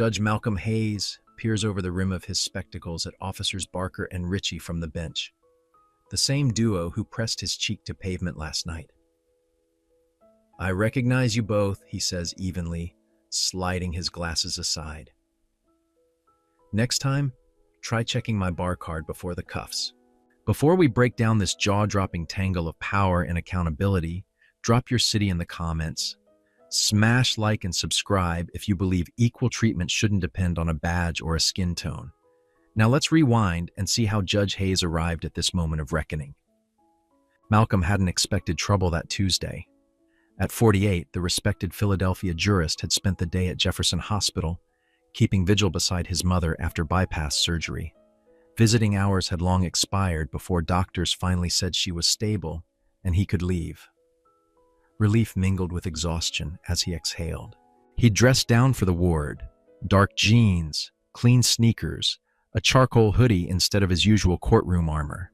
Judge Malcolm Hayes peers over the rim of his spectacles at Officers Barker and Ritchie from the bench, the same duo who pressed his cheek to pavement last night. "I recognize you both," he says evenly, sliding his glasses aside. "Next time, try checking my bar card before the cuffs." Before we break down this jaw-dropping tangle of power and accountability, drop your city in the comments. Smash like and subscribe if you believe equal treatment shouldn't depend on a badge or a skin tone. Now let's rewind and see how Judge Hayes arrived at this moment of reckoning. Malcolm hadn't expected trouble that Tuesday. At 48, the respected Philadelphia jurist had spent the day at Jefferson Hospital, keeping vigil beside his mother after bypass surgery. Visiting hours had long expired before doctors finally said she was stable and he could leave. Relief mingled with exhaustion as he exhaled. He dressed down for the ward, dark jeans, clean sneakers, a charcoal hoodie instead of his usual courtroom armor.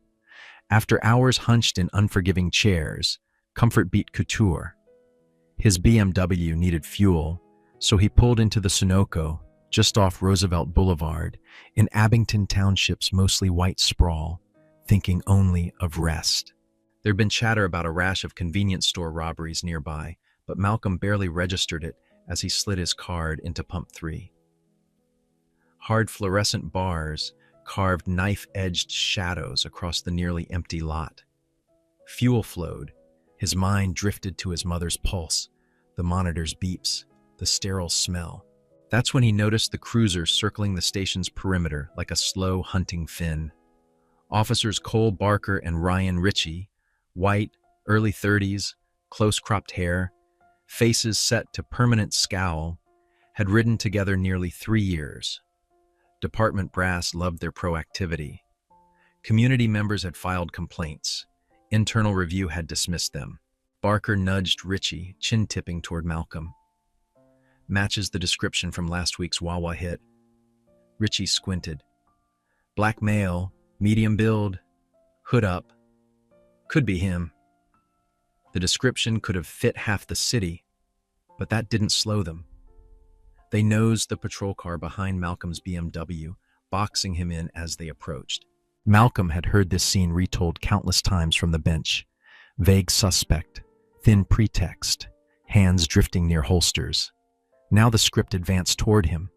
After hours hunched in unforgiving chairs, comfort beat couture. His BMW needed fuel, so he pulled into the Sunoco, just off Roosevelt Boulevard, in Abington Township's mostly white sprawl, thinking only of rest. There'd been chatter about a rash of convenience store robberies nearby, but Malcolm barely registered it as he slid his card into pump 3. Hard fluorescent bars carved knife-edged shadows across the nearly empty lot. Fuel flowed. His mind drifted to his mother's pulse, the monitor's beeps, the sterile smell. That's when he noticed the cruiser circling the station's perimeter like a slow hunting fin. Officers Cole Barker and Ryan Ritchie, white, early 30s, close-cropped hair, faces set to permanent scowl, had ridden together nearly 3 years. Department brass loved their proactivity. Community members had filed complaints. Internal review had dismissed them. Barker nudged Ritchie, chin-tipping toward Malcolm. "Matches the description from last week's Wawa hit." Ritchie squinted. "Black male, medium build, hood up. Could be him." The description could have fit half the city, but that didn't slow them. They nosed the patrol car behind Malcolm's BMW, boxing him in as they approached. Malcolm had heard this scene retold countless times from the bench. Vague suspect, thin pretext, hands drifting near holsters. Now the script advanced toward him.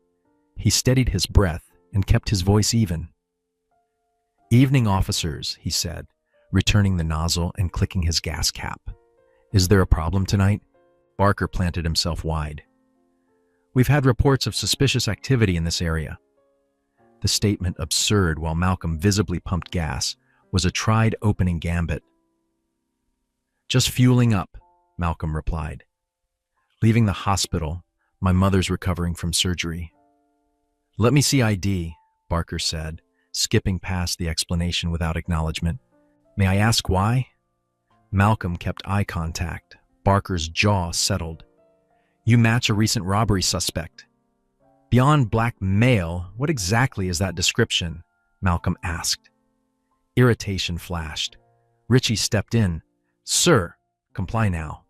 He steadied his breath and kept his voice even. "Evening, officers," he said, returning the nozzle and clicking his gas cap. "Is there a problem tonight?" Barker planted himself wide. "We've had reports of suspicious activity in this area." The statement, absurd while Malcolm visibly pumped gas, was a tried opening gambit. "Just fueling up," Malcolm replied. "Leaving the hospital. My mother's recovering from surgery." "Let me see ID," Barker said, skipping past the explanation without acknowledgement. "May I ask why?" Malcolm kept eye contact. Barker's jaw settled. "You match a recent robbery suspect." "Beyond black male, what exactly is that description?" Malcolm asked. Irritation flashed. Ritchie stepped in. "Sir, comply now."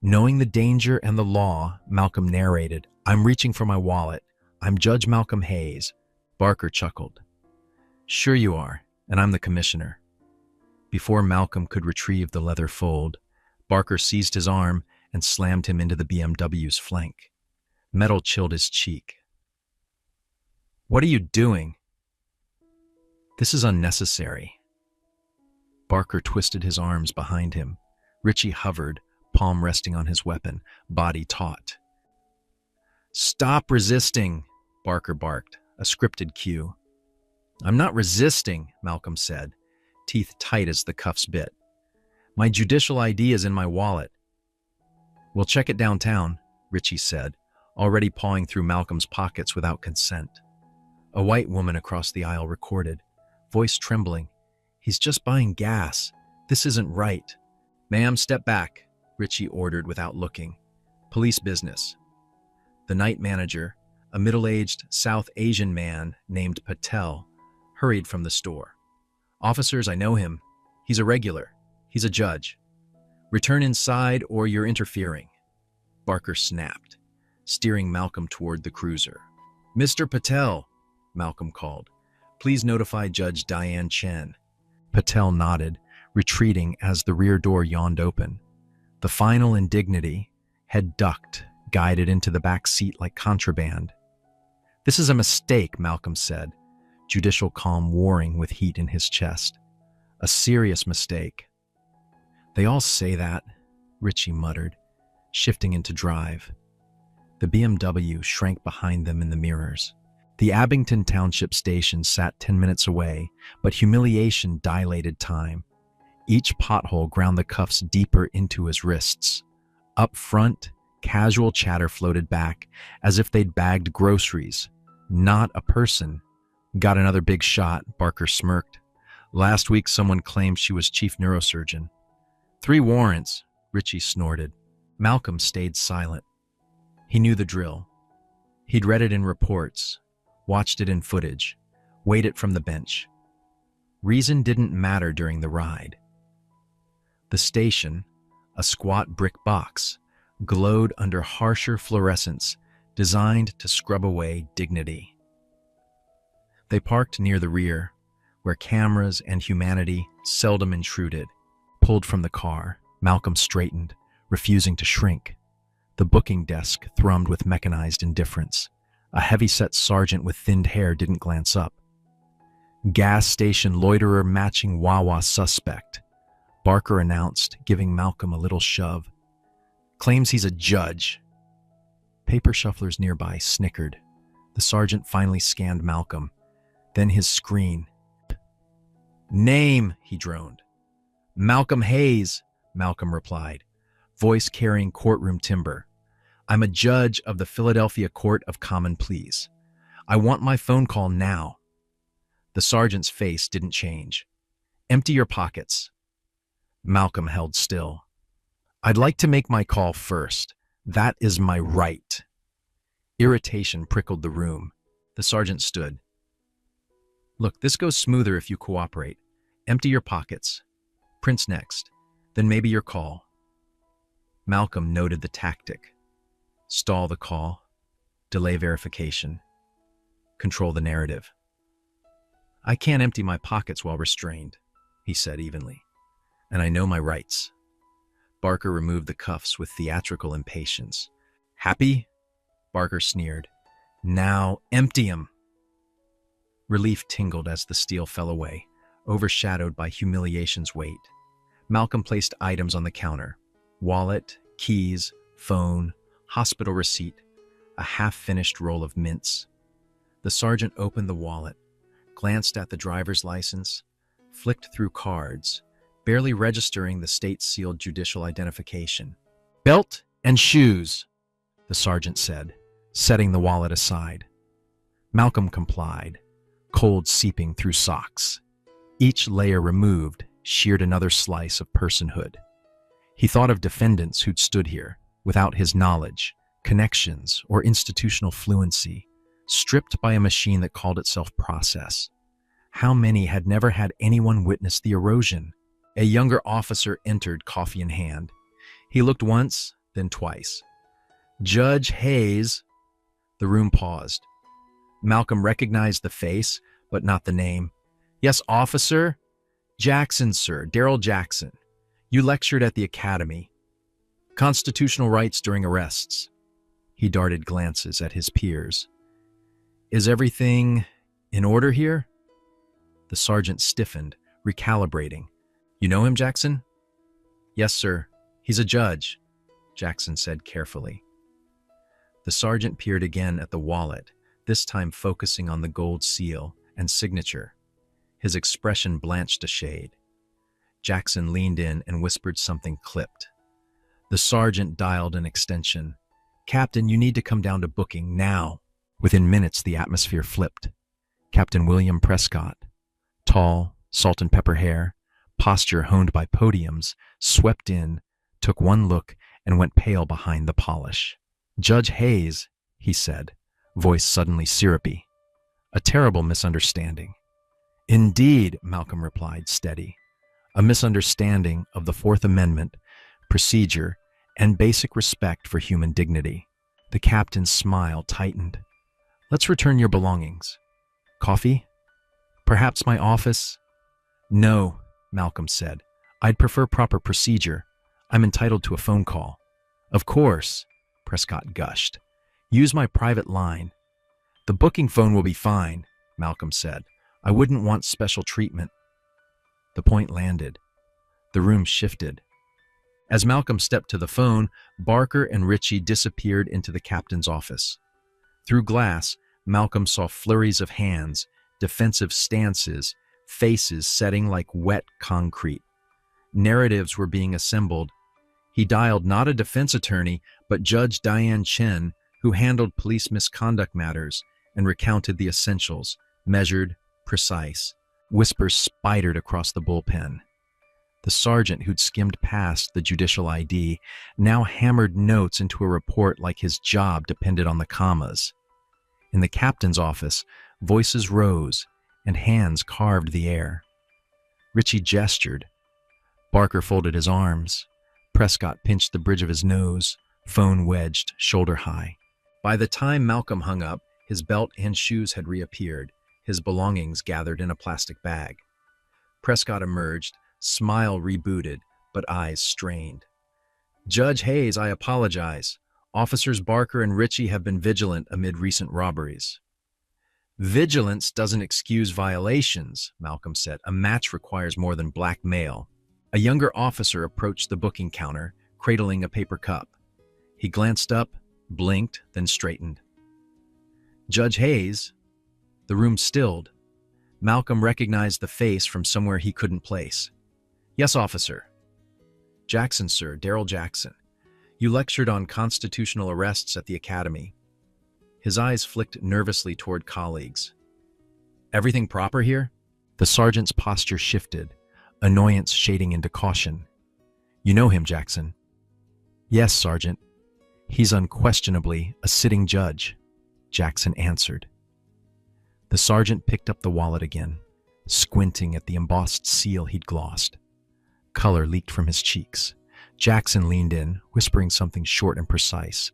Knowing the danger and the law, Malcolm narrated, "I'm reaching for my wallet. I'm Judge Malcolm Hayes." Barker chuckled. "Sure you are, and I'm the commissioner." Before Malcolm could retrieve the leather fold, Barker seized his arm and slammed him into the BMW's flank. Metal chilled his cheek. "What are you doing?" "This is unnecessary." Barker twisted his arms behind him. Ritchie hovered, palm resting on his weapon, body taut. "Stop resisting," Barker barked, a scripted cue. "I'm not resisting," Malcolm said, teeth tight as the cuffs bit. "My judicial ID is in my wallet." "We'll check it downtown," Ritchie said, already pawing through Malcolm's pockets without consent. A white woman across the aisle recorded, voice trembling. "He's just buying gas. This isn't right." "Ma'am, step back," Ritchie ordered without looking. "Police business." The night manager, a middle-aged South Asian man named Patel, hurried from the store. "Officers, I know him. He's a regular. He's a judge. Return inside or you're interfering." Barker snapped, steering Malcolm toward the cruiser. Mr. Patel, Malcolm called. Please notify Judge Diane Chen. Patel nodded, retreating as the rear door yawned open. The final indignity, head ducked, guided into the back seat like contraband. This is a mistake, Malcolm said, judicial calm warring with heat in his chest. A serious mistake. They all say that, Richie muttered, shifting into drive. The BMW shrank behind them in the mirrors. The Abington Township station sat 10 minutes away, but humiliation dilated time. Each pothole ground the cuffs deeper into his wrists. Up front, casual chatter floated back, as if they'd bagged groceries. Not a person. Got another big shot, Barker smirked. Last week someone claimed she was chief neurosurgeon. 3 warrants, Richie snorted. Malcolm stayed silent. He knew the drill. He'd read it in reports, watched it in footage, weighed it from the bench. Reason didn't matter during the ride. The station, a squat brick box, glowed under harsher fluorescence designed to scrub away dignity. They parked near the rear, where cameras and humanity seldom intruded. Pulled from the car, Malcolm straightened, refusing to shrink. The booking desk thrummed with mechanized indifference. A heavy-set sergeant with thinned hair didn't glance up. Gas station loiterer matching Wawa suspect, Barker announced, giving Malcolm a little shove. Claims he's a judge. Paper shufflers nearby snickered. The sergeant finally scanned Malcolm, then his screen. Name, he droned. Malcolm Hayes, Malcolm replied, voice carrying courtroom timbre. I'm a judge of the Philadelphia Court of Common Pleas. I want my phone call now. The sergeant's face didn't change. Empty your pockets. Malcolm held still. I'd like to make my call first. That is my right. Irritation prickled the room. The sergeant stood. Look, this goes smoother if you cooperate. Empty your pockets. Prince next. Then maybe your call. Malcolm noted the tactic. Stall the call. Delay verification. Control the narrative. I can't empty my pockets while restrained, he said evenly. And I know my rights. Barker removed the cuffs with theatrical impatience. Happy? Barker sneered. Now empty 'em. Relief tingled as the steel fell away, overshadowed by humiliation's weight. Malcolm placed items on the counter. Wallet, keys, phone, hospital receipt, a half-finished roll of mints. The sergeant opened the wallet, glanced at the driver's license, flicked through cards, barely registering the state-sealed judicial identification. Belt and shoes, the sergeant said, setting the wallet aside. Malcolm complied, cold seeping through socks. Each layer removed sheared another slice of personhood. He thought of defendants who'd stood here, without his knowledge, connections, or institutional fluency, stripped by a machine that called itself process. How many had never had anyone witness the erosion? A younger officer entered, coffee in hand. He looked once, then twice. Judge Hayes. The room paused. Malcolm recognized the face, but not the name. Yes, officer? Jackson, sir, Darrell Jackson. You lectured at the academy. Constitutional rights during arrests. He darted glances at his peers. Is everything in order here? The sergeant stiffened, recalibrating. You know him, Jackson? Yes, sir. He's a judge, Jackson said carefully. The sergeant peered again at the wallet, this time focusing on the gold seal and signature. His expression blanched a shade. Jackson leaned in and whispered something clipped. The sergeant dialed an extension. Captain, you need to come down to booking now. Within minutes, the atmosphere flipped. Captain William Prescott, tall, salt and pepper hair, posture honed by podiums, swept in, took one look, and went pale behind the polish. Judge Hayes, he said, voice suddenly syrupy. A terrible misunderstanding. Indeed, Malcolm replied, steady. A misunderstanding of the Fourth Amendment, procedure, and basic respect for human dignity. The captain's smile tightened. Let's return your belongings. Coffee? Perhaps my office? No, Malcolm said. I'd prefer proper procedure. I'm entitled to a phone call. Of course, Prescott gushed. Use my private line. The booking phone will be fine, Malcolm said. I wouldn't want special treatment. The point landed. The room shifted. As Malcolm stepped to the phone, Barker and Ritchie disappeared into the captain's office. Through glass, Malcolm saw flurries of hands, defensive stances, faces setting like wet concrete. Narratives were being assembled. He dialed not a defense attorney, but Judge Diane Chen, who handled police misconduct matters, and recounted the essentials, measured, precise. Whispers spidered across the bullpen. The sergeant who'd skimmed past the judicial ID now hammered notes into a report like his job depended on the commas. In the captain's office, voices rose and hands carved the air. Ritchie gestured. Barker folded his arms. Prescott pinched the bridge of his nose, phone wedged shoulder high. By the time Malcolm hung up, his belt and shoes had reappeared, his belongings gathered in a plastic bag. Prescott emerged, smile rebooted, but eyes strained. Judge Hayes, I apologize. Officers Barker and Ritchie have been vigilant amid recent robberies. Vigilance doesn't excuse violations, Malcolm said. A match requires more than blackmail. A younger officer approached the booking counter, cradling a paper cup. He glanced up, blinked, then straightened. Judge Hayes. The room stilled. Malcolm recognized the face from somewhere he couldn't place. Yes, officer. Jackson, sir, Darrell Jackson. You lectured on constitutional arrests at the academy. His eyes flicked nervously toward colleagues. Everything proper here? The sergeant's posture shifted, annoyance shading into caution. You know him, Jackson. Yes, Sergeant. He's unquestionably a sitting judge, Jackson answered. The sergeant picked up the wallet again, squinting at the embossed seal he'd glossed. Color leaked from his cheeks. Jackson leaned in, whispering something short and precise.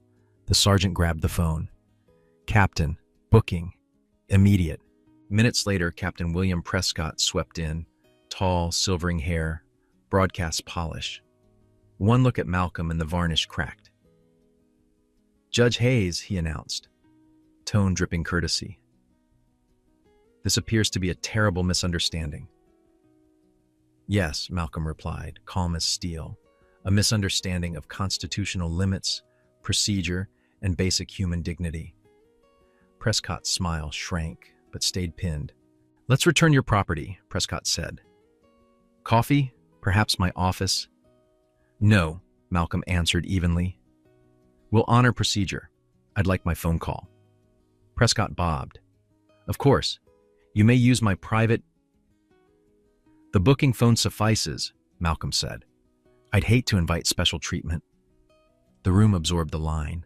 The sergeant grabbed the phone. Captain, booking, immediate. Minutes later, Captain William Prescott swept in, tall, silvering hair, broadcast polish. One look at Malcolm and the varnish cracked. Judge Hayes, he announced, tone dripping courtesy. This appears to be a terrible misunderstanding. Yes, Malcolm replied, calm as steel. A misunderstanding of constitutional limits, procedure, and basic human dignity. Prescott's smile shrank, but stayed pinned. Let's return your property, Prescott said. Coffee? Perhaps my office? No, Malcolm answered evenly. We'll honor procedure. I'd like my phone call. Prescott bobbed. Of course. You may use my private... The booking phone suffices, Malcolm said. I'd hate to invite special treatment. The room absorbed the line.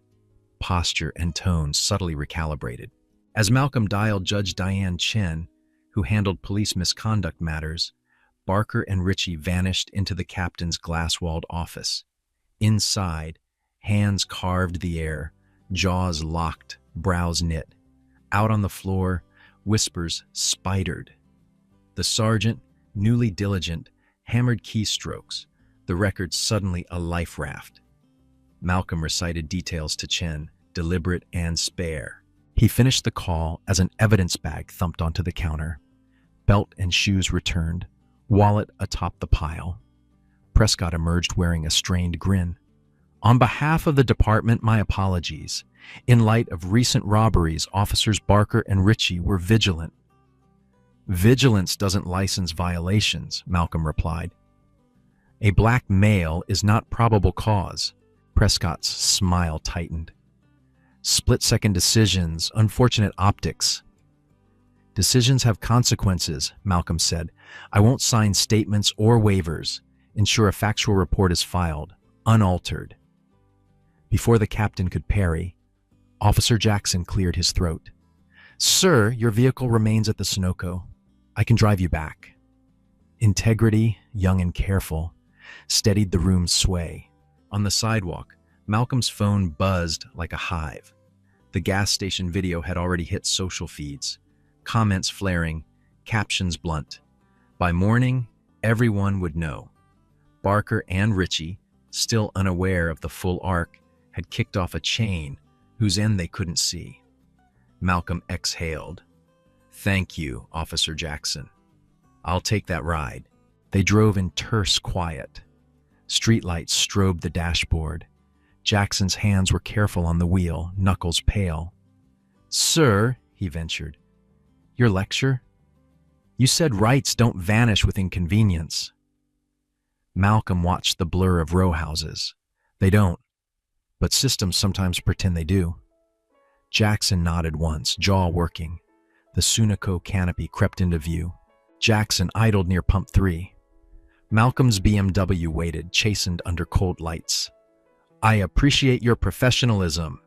Posture and tone subtly recalibrated. As Malcolm dialed Judge Diane Chen, who handled police misconduct matters, Barker and Ritchie vanished into the captain's glass-walled office. Inside, hands carved the air, jaws locked, brows knit. Out on the floor, whispers spidered. The sergeant, newly diligent, hammered keystrokes, the record suddenly a life raft. Malcolm recited details to Chen, deliberate and spare. He finished the call as an evidence bag thumped onto the counter. Belt and shoes returned, wallet atop the pile. Prescott emerged wearing a strained grin. On behalf of the department, my apologies. In light of recent robberies, officers Barker and Ritchie were vigilant. Vigilance doesn't license violations, Malcolm replied. A black male is not probable cause. Prescott's smile tightened. Split-second decisions, unfortunate optics. Decisions have consequences, Malcolm said. I won't sign statements or waivers. Ensure a factual report is filed, unaltered. Before the captain could parry, Officer Jackson cleared his throat. Sir, your vehicle remains at the Sunoco. I can drive you back. Integrity, young and careful, steadied the room's sway. On the sidewalk, Malcolm's phone buzzed like a hive. The gas station video had already hit social feeds, comments flaring, captions blunt. By morning, everyone would know. Barker and Ritchie, still unaware of the full arc, had kicked off a chain whose end they couldn't see. Malcolm exhaled. "Thank you, Officer Jackson. I'll take that ride." They drove in terse quiet. Streetlights strobed the dashboard. Jackson's hands were careful on the wheel, knuckles pale. "Sir," he ventured, "your lecture? You said rights don't vanish with inconvenience." Malcolm watched the blur of row houses. "They don't, but systems sometimes pretend they do." Jackson nodded once, jaw working. The Sunico canopy crept into view. Jackson idled near Pump 3. Malcolm's BMW waited, chastened under cold lights. "I appreciate your professionalism,"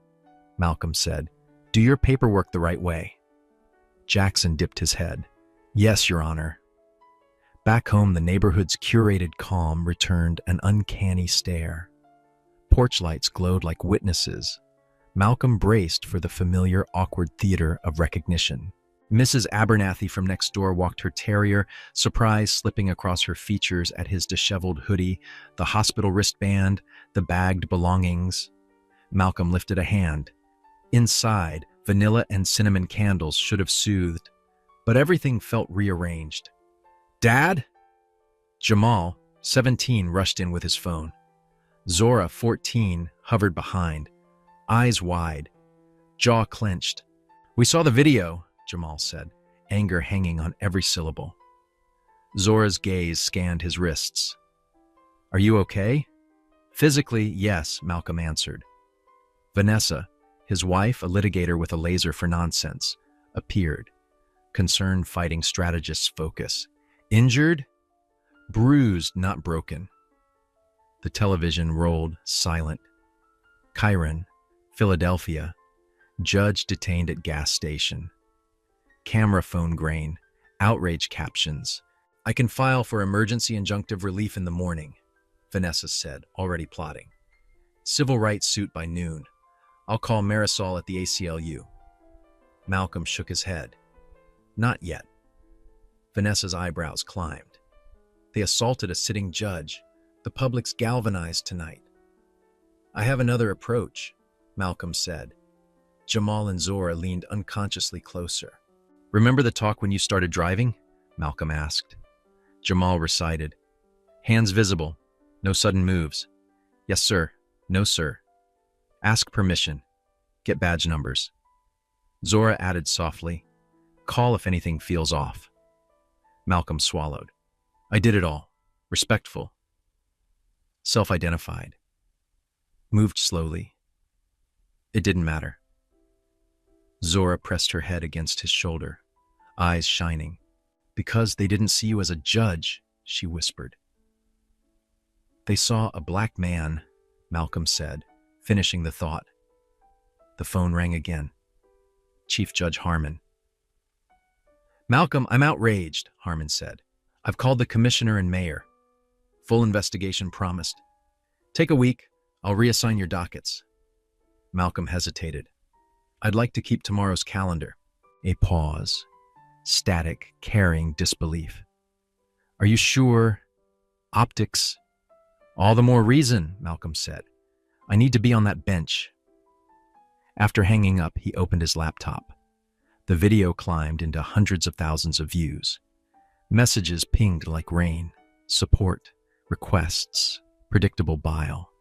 Malcolm said. "Do your paperwork the right way." Jackson dipped his head. "Yes, Your Honor." Back home, the neighborhood's curated calm returned an uncanny stare. Porch lights glowed like witnesses. Malcolm braced for the familiar, awkward theater of recognition. Mrs. Abernathy from next door walked her terrier, surprise slipping across her features at his disheveled hoodie, the hospital wristband, the bagged belongings. Malcolm lifted a hand. Inside, vanilla and cinnamon candles should have soothed, but everything felt rearranged. "Dad?" Jamal, 17, rushed in with his phone. Zora, 14, hovered behind, eyes wide, jaw clenched. "We saw the video," Jamal said, anger hanging on every syllable. Zora's gaze scanned his wrists. "Are you okay?" "Physically, yes," Malcolm answered. Vanessa, his wife, a litigator with a laser for nonsense, appeared. Concerned fighting strategist's focus. "Injured?" "Bruised, not broken." The television rolled, silent. Chiron, Philadelphia. Judge detained at gas station. Camera phone grain. Outrage captions. "I can file for emergency injunctive relief in the morning," Vanessa said, already plotting. "Civil rights suit by noon. I'll call Marisol at the ACLU." Malcolm shook his head. "Not yet." Vanessa's eyebrows climbed. "They assaulted a sitting judge. The public's galvanized tonight." "I have another approach," Malcolm said. Jamal and Zora leaned unconsciously closer. "Remember the talk when you started driving?" Malcolm asked. Jamal recited. "Hands visible. No sudden moves. Yes, sir. No, sir. Ask permission. Get badge numbers." Zora added softly, "Call if anything feels off." Malcolm swallowed. "I did it all. Respectful. Self-identified. Moved slowly. It didn't matter." Zora pressed her head against his shoulder, eyes shining. "Because they didn't see you as a judge," she whispered. "They saw a black man," Malcolm said, finishing the thought. The phone rang again. Chief Judge Harmon. "Malcolm, I'm outraged," Harmon said. "I've called the commissioner and mayor. Full investigation promised. Take a week. I'll reassign your dockets." Malcolm hesitated. "I'd like to keep tomorrow's calendar." A pause. Static, carrying disbelief. "Are you sure? Optics?" "All the more reason," Malcolm said. "I need to be on that bench." After hanging up, he opened his laptop. The video climbed into hundreds of thousands of views. Messages pinged like rain. Support, requests, predictable bile.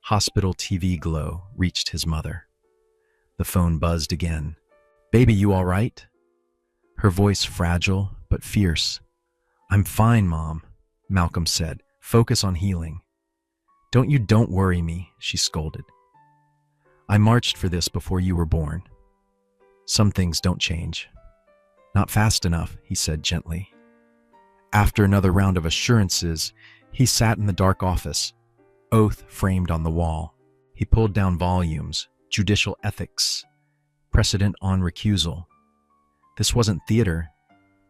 Hospital TV glow reached his mother. The phone buzzed again. "Baby, you all right?" Her voice fragile but fierce. "I'm fine, Mom," Malcolm said. "Focus on healing." Don't worry me," she scolded. "I marched for this before you were born. Some things don't change." "Not fast enough," he said gently. After another round of assurances, he sat in the dark office, oath framed on the wall. He pulled down volumes, judicial ethics, precedent on recusal. This wasn't theater.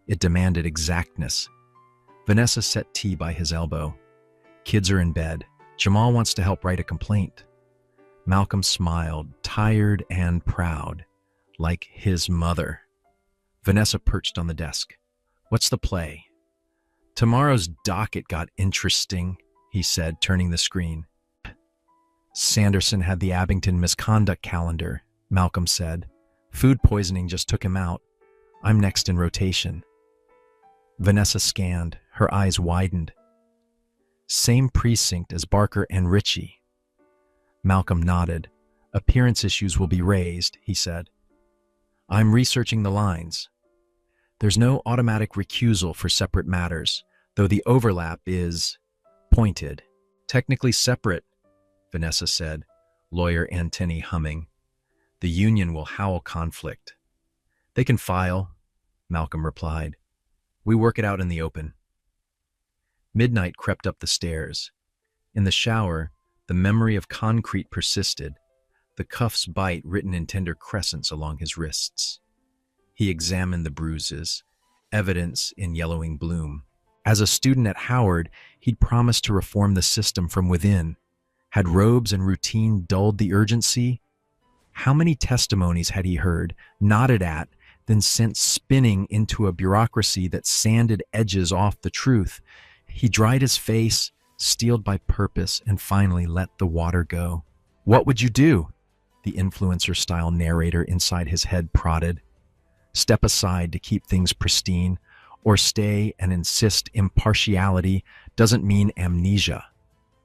It demanded exactness. Vanessa set tea by his elbow. Kids are in bed. Jamal wants to help write a complaint. Malcolm smiled, tired and proud, like his mother. Vanessa perched on the desk. "What's the play?" "Tomorrow's docket got interesting," he said, turning the screen. "Sanderson had the Abington misconduct calendar," Malcolm said. "Food poisoning just took him out. I'm next in rotation." Vanessa scanned, her eyes widened. "Same precinct as Barker and Ritchie." Malcolm nodded. "Appearance issues will be raised," he said. "I'm researching the lines. There's no automatic recusal for separate matters, though the overlap is pointed. Technically separate," Vanessa said, lawyer antennae humming. "The union will howl conflict." "They can file," Malcolm replied. "We work it out in the open." Midnight crept up the stairs. In the shower, the memory of concrete persisted, the cuff's bite written in tender crescents along his wrists. He examined the bruises, evidence in yellowing bloom. As a student at Howard, he'd promised to reform the system from within. Had robes and routine dulled the urgency? How many testimonies had he heard, nodded at, then sent spinning into a bureaucracy that sanded edges off the truth? He dried his face, steeled by purpose, and finally let the water go. "What would you do?" the influencer-style narrator inside his head prodded. "Step aside to keep things pristine, or stay and insist impartiality doesn't mean amnesia.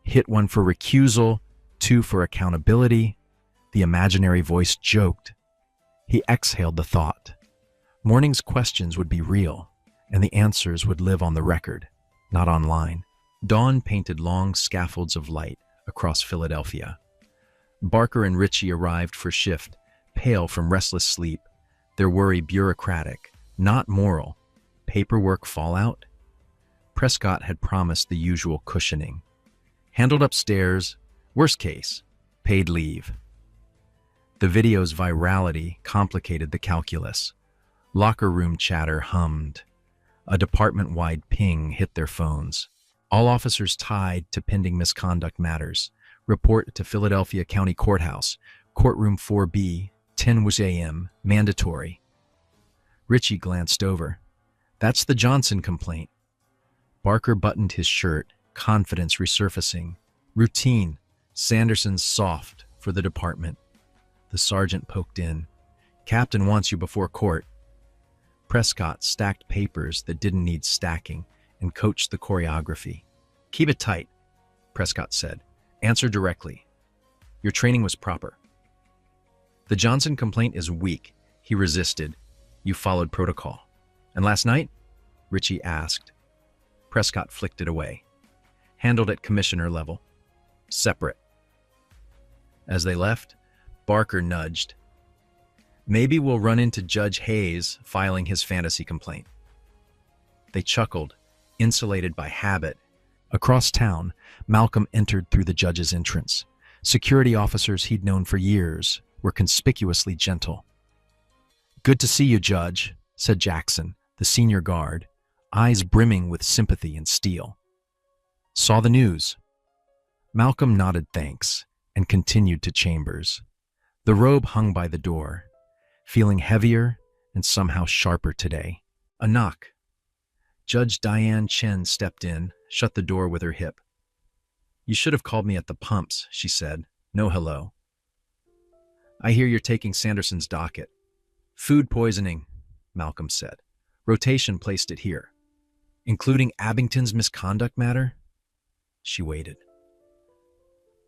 Hit one for recusal, two for accountability." The imaginary voice joked. He exhaled the thought. Morning's questions would be real, and the answers would live on the record, not online. Dawn painted long scaffolds of light across Philadelphia. Barker and Ritchie arrived for shift, pale from restless sleep, their worry bureaucratic, not moral. Paperwork fallout? Prescott had promised the usual cushioning. Handled upstairs, worst case, paid leave. The video's virality complicated the calculus. Locker room chatter hummed. A department-wide ping hit their phones. All officers tied to pending misconduct matters. Report to Philadelphia County Courthouse, Courtroom 4B, 10 a.m., mandatory. Ritchie glanced over. "That's the Johnson complaint." Barker buttoned his shirt, confidence resurfacing. "Routine. Sanderson's soft for the department." The sergeant poked in. "Captain wants you before court." Prescott stacked papers that didn't need stacking and coached the choreography. "Keep it tight," Prescott said. "Answer directly. Your training was proper." "The Johnson complaint is weak," he resisted. "You followed protocol." "And last night?" Ritchie asked. Prescott flicked it away. "Handled at commissioner level. Separate." As they left, Barker nudged. "Maybe we'll run into Judge Hayes filing his fantasy complaint." They chuckled, insulated by habit. Across town, Malcolm entered through the judge's entrance. Security officers he'd known for years were conspicuously gentle. "Good to see you, Judge," said Jackson, the senior guard, eyes brimming with sympathy and steel. "Saw the news." Malcolm nodded thanks and continued to chambers. The robe hung by the door, feeling heavier and somehow sharper today. A knock. Judge Diane Chen stepped in, shut the door with her hip. "You should have called me at the pumps," she said. "No hello." "I hear you're taking Sanderson's docket." "Food poisoning," Malcolm said. "Rotation placed it here." "Including Abington's misconduct matter?" She waited.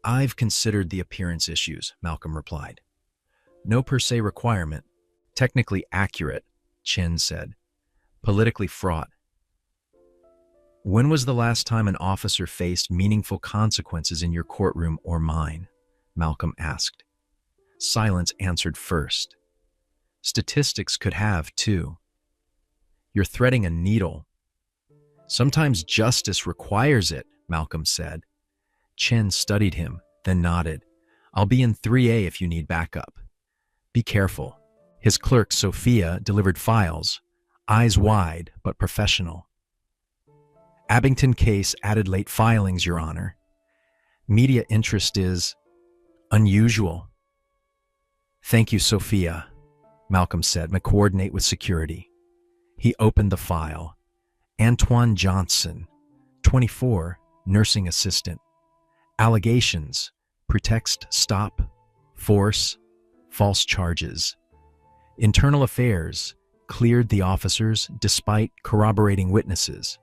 "I've considered the appearance issues," Malcolm replied. "No per se requirement. Technically accurate," Chen said. "Politically fraught." "When was the last time an officer faced meaningful consequences in your courtroom or mine?" Malcolm asked. Silence answered first. "Statistics could have, too." "You're threading a needle." "Sometimes justice requires it," Malcolm said. Chen studied him, then nodded. "I'll be in 3A if you need backup. Be careful." His clerk, Sophia, delivered files, eyes wide but professional. "Abington case added late filings, Your Honor. Media interest is unusual." Thank you, Sophia, Malcolm said. Coordinate with security. He opened the file. Antoine Johnson, 24, nursing assistant. Allegations, pretext, stop, force, false charges. Internal Affairs cleared the officers despite corroborating witnesses.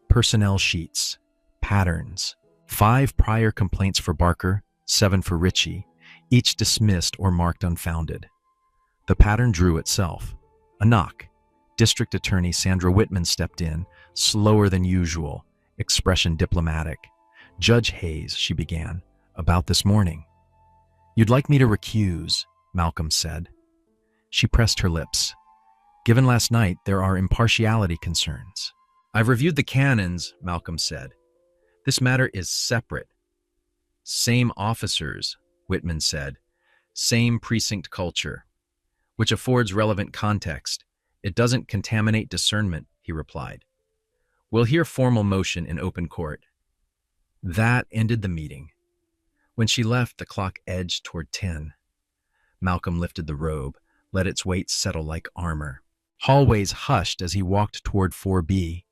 Personnel sheets, patterns, 5 prior complaints for Barker, 7 for Ritchie, each dismissed or marked unfounded. The pattern drew itself. A knock. District Attorney Sandra Whitman stepped in, slower than usual, expression diplomatic. Judge Hayes, she began, about this morning. You'd like me to recuse, Malcolm said. She pressed her lips. Given last night, there are impartiality concerns. I've reviewed the canons, Malcolm said. This matter is separate. Same officers, Whitman said. Same precinct culture, which affords relevant context. It doesn't contaminate discernment, he replied. We'll hear formal motion in open court. That ended the meeting. When she left, the clock edged toward 10. Malcolm lifted the robe, let its weight settle like armor. Hallways hushed as he walked toward 4B.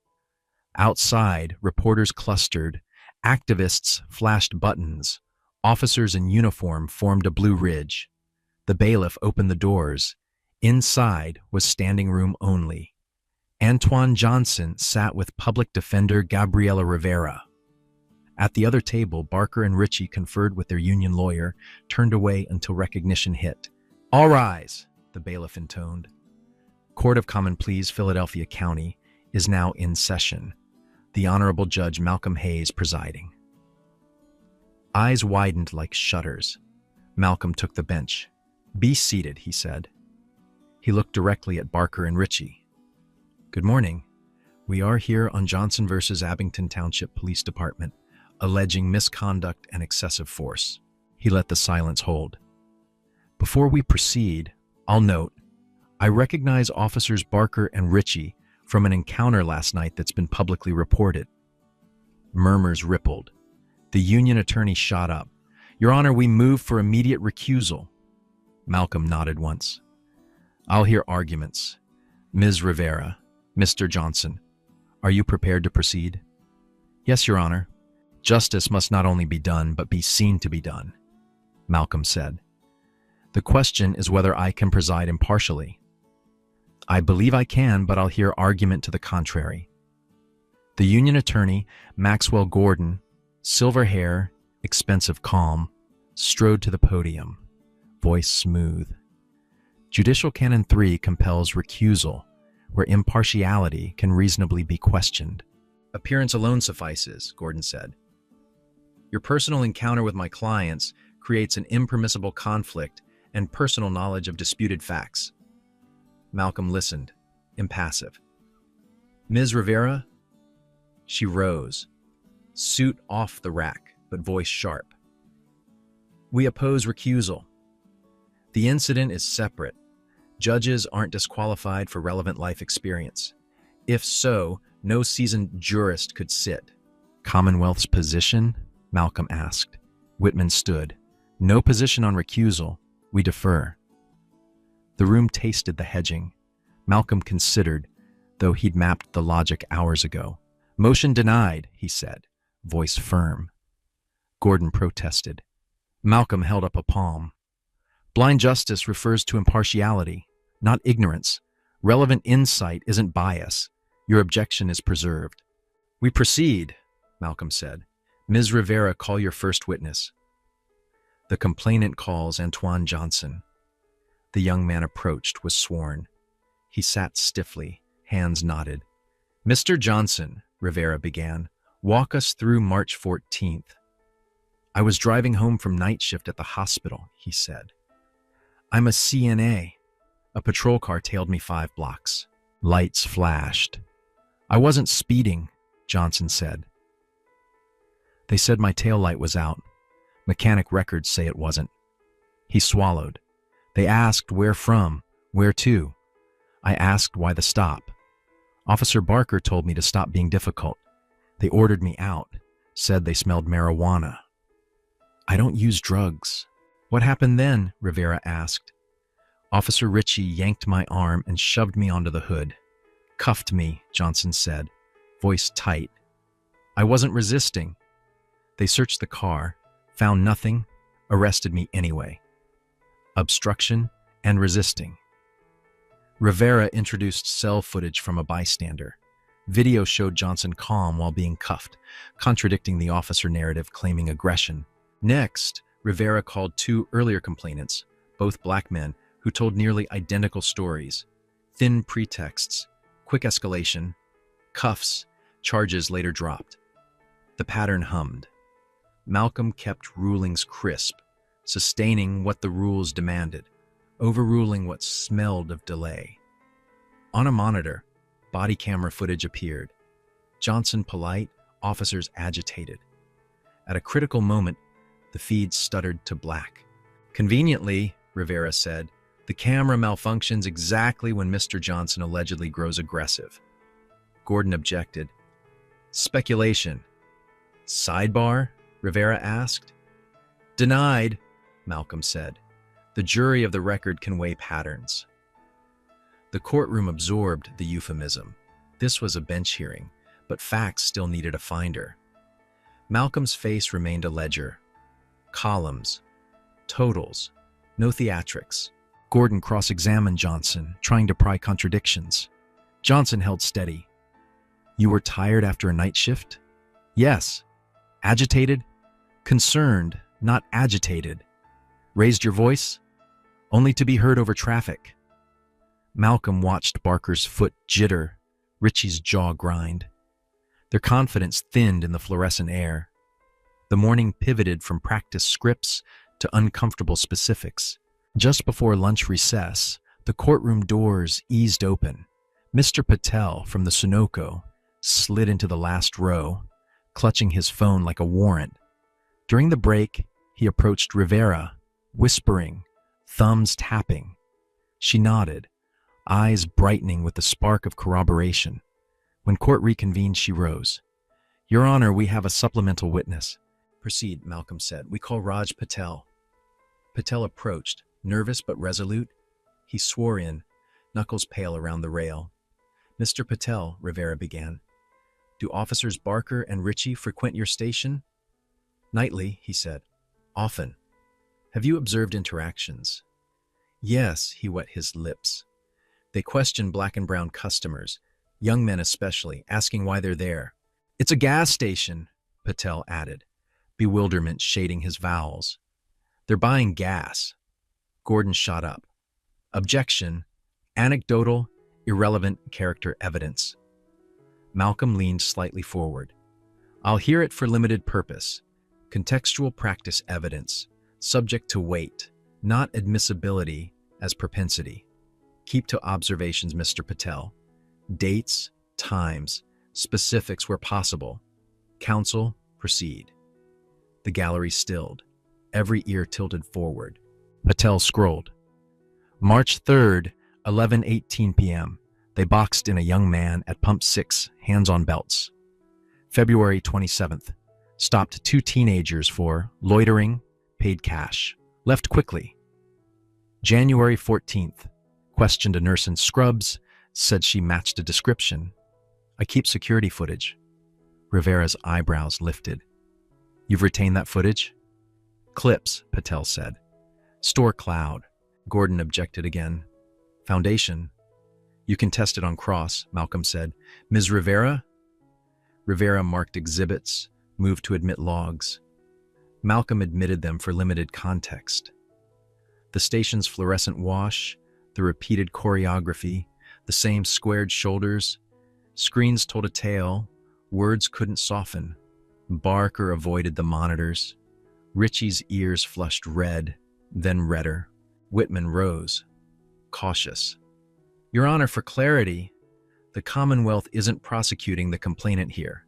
Outside, reporters clustered, activists flashed buttons, officers in uniform formed a blue ridge. The bailiff opened the doors. Inside was standing room only. Antoine Johnson sat with public defender Gabriela Rivera. At the other table, Barker and Ritchie conferred with their union lawyer, turned away until recognition hit. All rise, the bailiff intoned. Court of Common Pleas, Philadelphia County, is now in session. The Honorable Judge Malcolm Hayes presiding. Eyes widened like shutters. Malcolm took the bench. Be seated, he said. He looked directly at Barker and Ritchie. Good morning. We are here on Johnson versus Abington Township Police Department, alleging misconduct and excessive force. He let the silence hold. Before we proceed, I'll note, I recognize Officers Barker and Ritchie from an encounter last night that's been publicly reported. Murmurs rippled. The union attorney shot up. Your Honor, we move for immediate recusal. Malcolm nodded once. I'll hear arguments. Ms. Rivera, Mr. Johnson, are you prepared to proceed? Yes, Your Honor. Justice must not only be done, but be seen to be done, Malcolm said. The question is whether I can preside impartially. I believe I can, but I'll hear argument to the contrary. The union attorney, Maxwell Gordon, silver hair, expensive calm, strode to the podium, voice smooth. Judicial Canon 3 compels recusal, where impartiality can reasonably be questioned. Appearance alone suffices, Gordon said. Your personal encounter with my clients creates an impermissible conflict and personal knowledge of disputed facts. Malcolm listened, impassive. Ms. Rivera? She rose, suit off the rack, but voice sharp. We oppose recusal. The incident is separate. Judges aren't disqualified for relevant life experience. If so, no seasoned jurist could sit. Commonwealth's position? Malcolm asked. Whitman stood. No position on recusal. We defer. The room tasted the hedging. Malcolm considered, though he'd mapped the logic hours ago. Motion denied, he said, voice firm. Gordon protested. Malcolm held up a palm. Blind justice refers to impartiality, not ignorance. Relevant insight isn't bias. Your objection is preserved. We proceed, Malcolm said. Ms. Rivera, call your first witness. The complainant calls Antoine Johnson. The young man approached, was sworn. He sat stiffly, hands knotted. Mr. Johnson, Rivera began, walk us through March 14th. I was driving home from night shift at the hospital, he said. I'm a CNA. A patrol car tailed me 5 blocks. Lights flashed. I wasn't speeding, Johnson said. They said my taillight was out. Mechanic records say it wasn't. He swallowed. They asked where from, where to. I asked why the stop. Officer Barker told me to stop being difficult. They ordered me out, said they smelled marijuana. I don't use drugs. What happened then? Rivera asked. Officer Ritchie yanked my arm and shoved me onto the hood. Cuffed me, Johnson said, voice tight. I wasn't resisting. They searched the car, found nothing, arrested me anyway. Obstruction and resisting. Rivera introduced cell footage from a bystander. Video showed Johnson calm while being cuffed, contradicting the officer narrative claiming aggression. Next, Rivera called two earlier complainants, both black men, who told nearly identical stories. Thin pretexts, quick escalation, cuffs, charges later dropped. The pattern hummed. Malcolm kept rulings crisp, sustaining what the rules demanded, overruling what smelled of delay. On a monitor, body camera footage appeared. Johnson polite, officers agitated. At a critical moment, the feed stuttered to black. Conveniently, Rivera said, the camera malfunctions exactly when Mr. Johnson allegedly grows aggressive. Gordon objected. Speculation. Sidebar? Rivera asked. Denied, Malcolm said. The jury of the record can weigh patterns. The courtroom absorbed the euphemism. This was a bench hearing, but facts still needed a finder. Malcolm's face remained a ledger. Columns. Totals. No theatrics. Gordon cross-examined Johnson, trying to pry contradictions. Johnson held steady. You were tired after a night shift? Yes. Agitated? Concerned, not agitated. Raised your voice? Only to be heard over traffic. Malcolm watched Barker's foot jitter, Ritchie's jaw grind. Their confidence thinned in the fluorescent air. The morning pivoted from practice scripts to uncomfortable specifics. Just before lunch recess, the courtroom doors eased open. Mr. Patel from the Sunoco slid into the last row, clutching his phone like a warrant. During the break, he approached Rivera, whispering, thumbs tapping. She nodded, eyes brightening with the spark of corroboration. When court reconvened, she rose. Your Honor, we have a supplemental witness. Proceed, Malcolm said. We call Raj Patel. Patel approached, nervous but resolute. He swore in, knuckles pale around the rail. Mr. Patel, Rivera began. Do officers Barker and Ritchie frequent your station? Nightly, he said. Often. Have you observed interactions? Yes, he wet his lips. They question black and brown customers, young men especially, asking why they're there. It's a gas station, Patel added, bewilderment shading his vowels. They're buying gas. Gordon shot up. Objection. Anecdotal, irrelevant character evidence. Malcolm leaned slightly forward. I'll hear it for limited purpose. Contextual practice evidence, subject to weight, not admissibility as propensity. Keep to observations, Mr. Patel. Dates, times, specifics where possible. Counsel, proceed. The gallery stilled, every ear tilted forward. Patel scrolled. March 3rd, 11:18 p.m. They boxed in a young man at Pump 6, hands on belts. February 27th. Stopped two teenagers for loitering, paid cash. Left quickly. January 14th. Questioned a nurse in scrubs, said she matched a description. I keep security footage. Rivera's eyebrows lifted. You've retained that footage? Clips, Patel said. Store cloud. Gordon objected again. Foundation. You can test it on cross, Malcolm said. Ms. Rivera? Rivera marked exhibits, moved to admit logs. Malcolm admitted them for limited context. The station's fluorescent wash, the repeated choreography, the same squared shoulders. Screens told a tale, words couldn't soften. Barker avoided the monitors. Ritchie's ears flushed red, then redder. Whitman rose, cautious. Your Honor, for clarity, the Commonwealth isn't prosecuting the complainant here.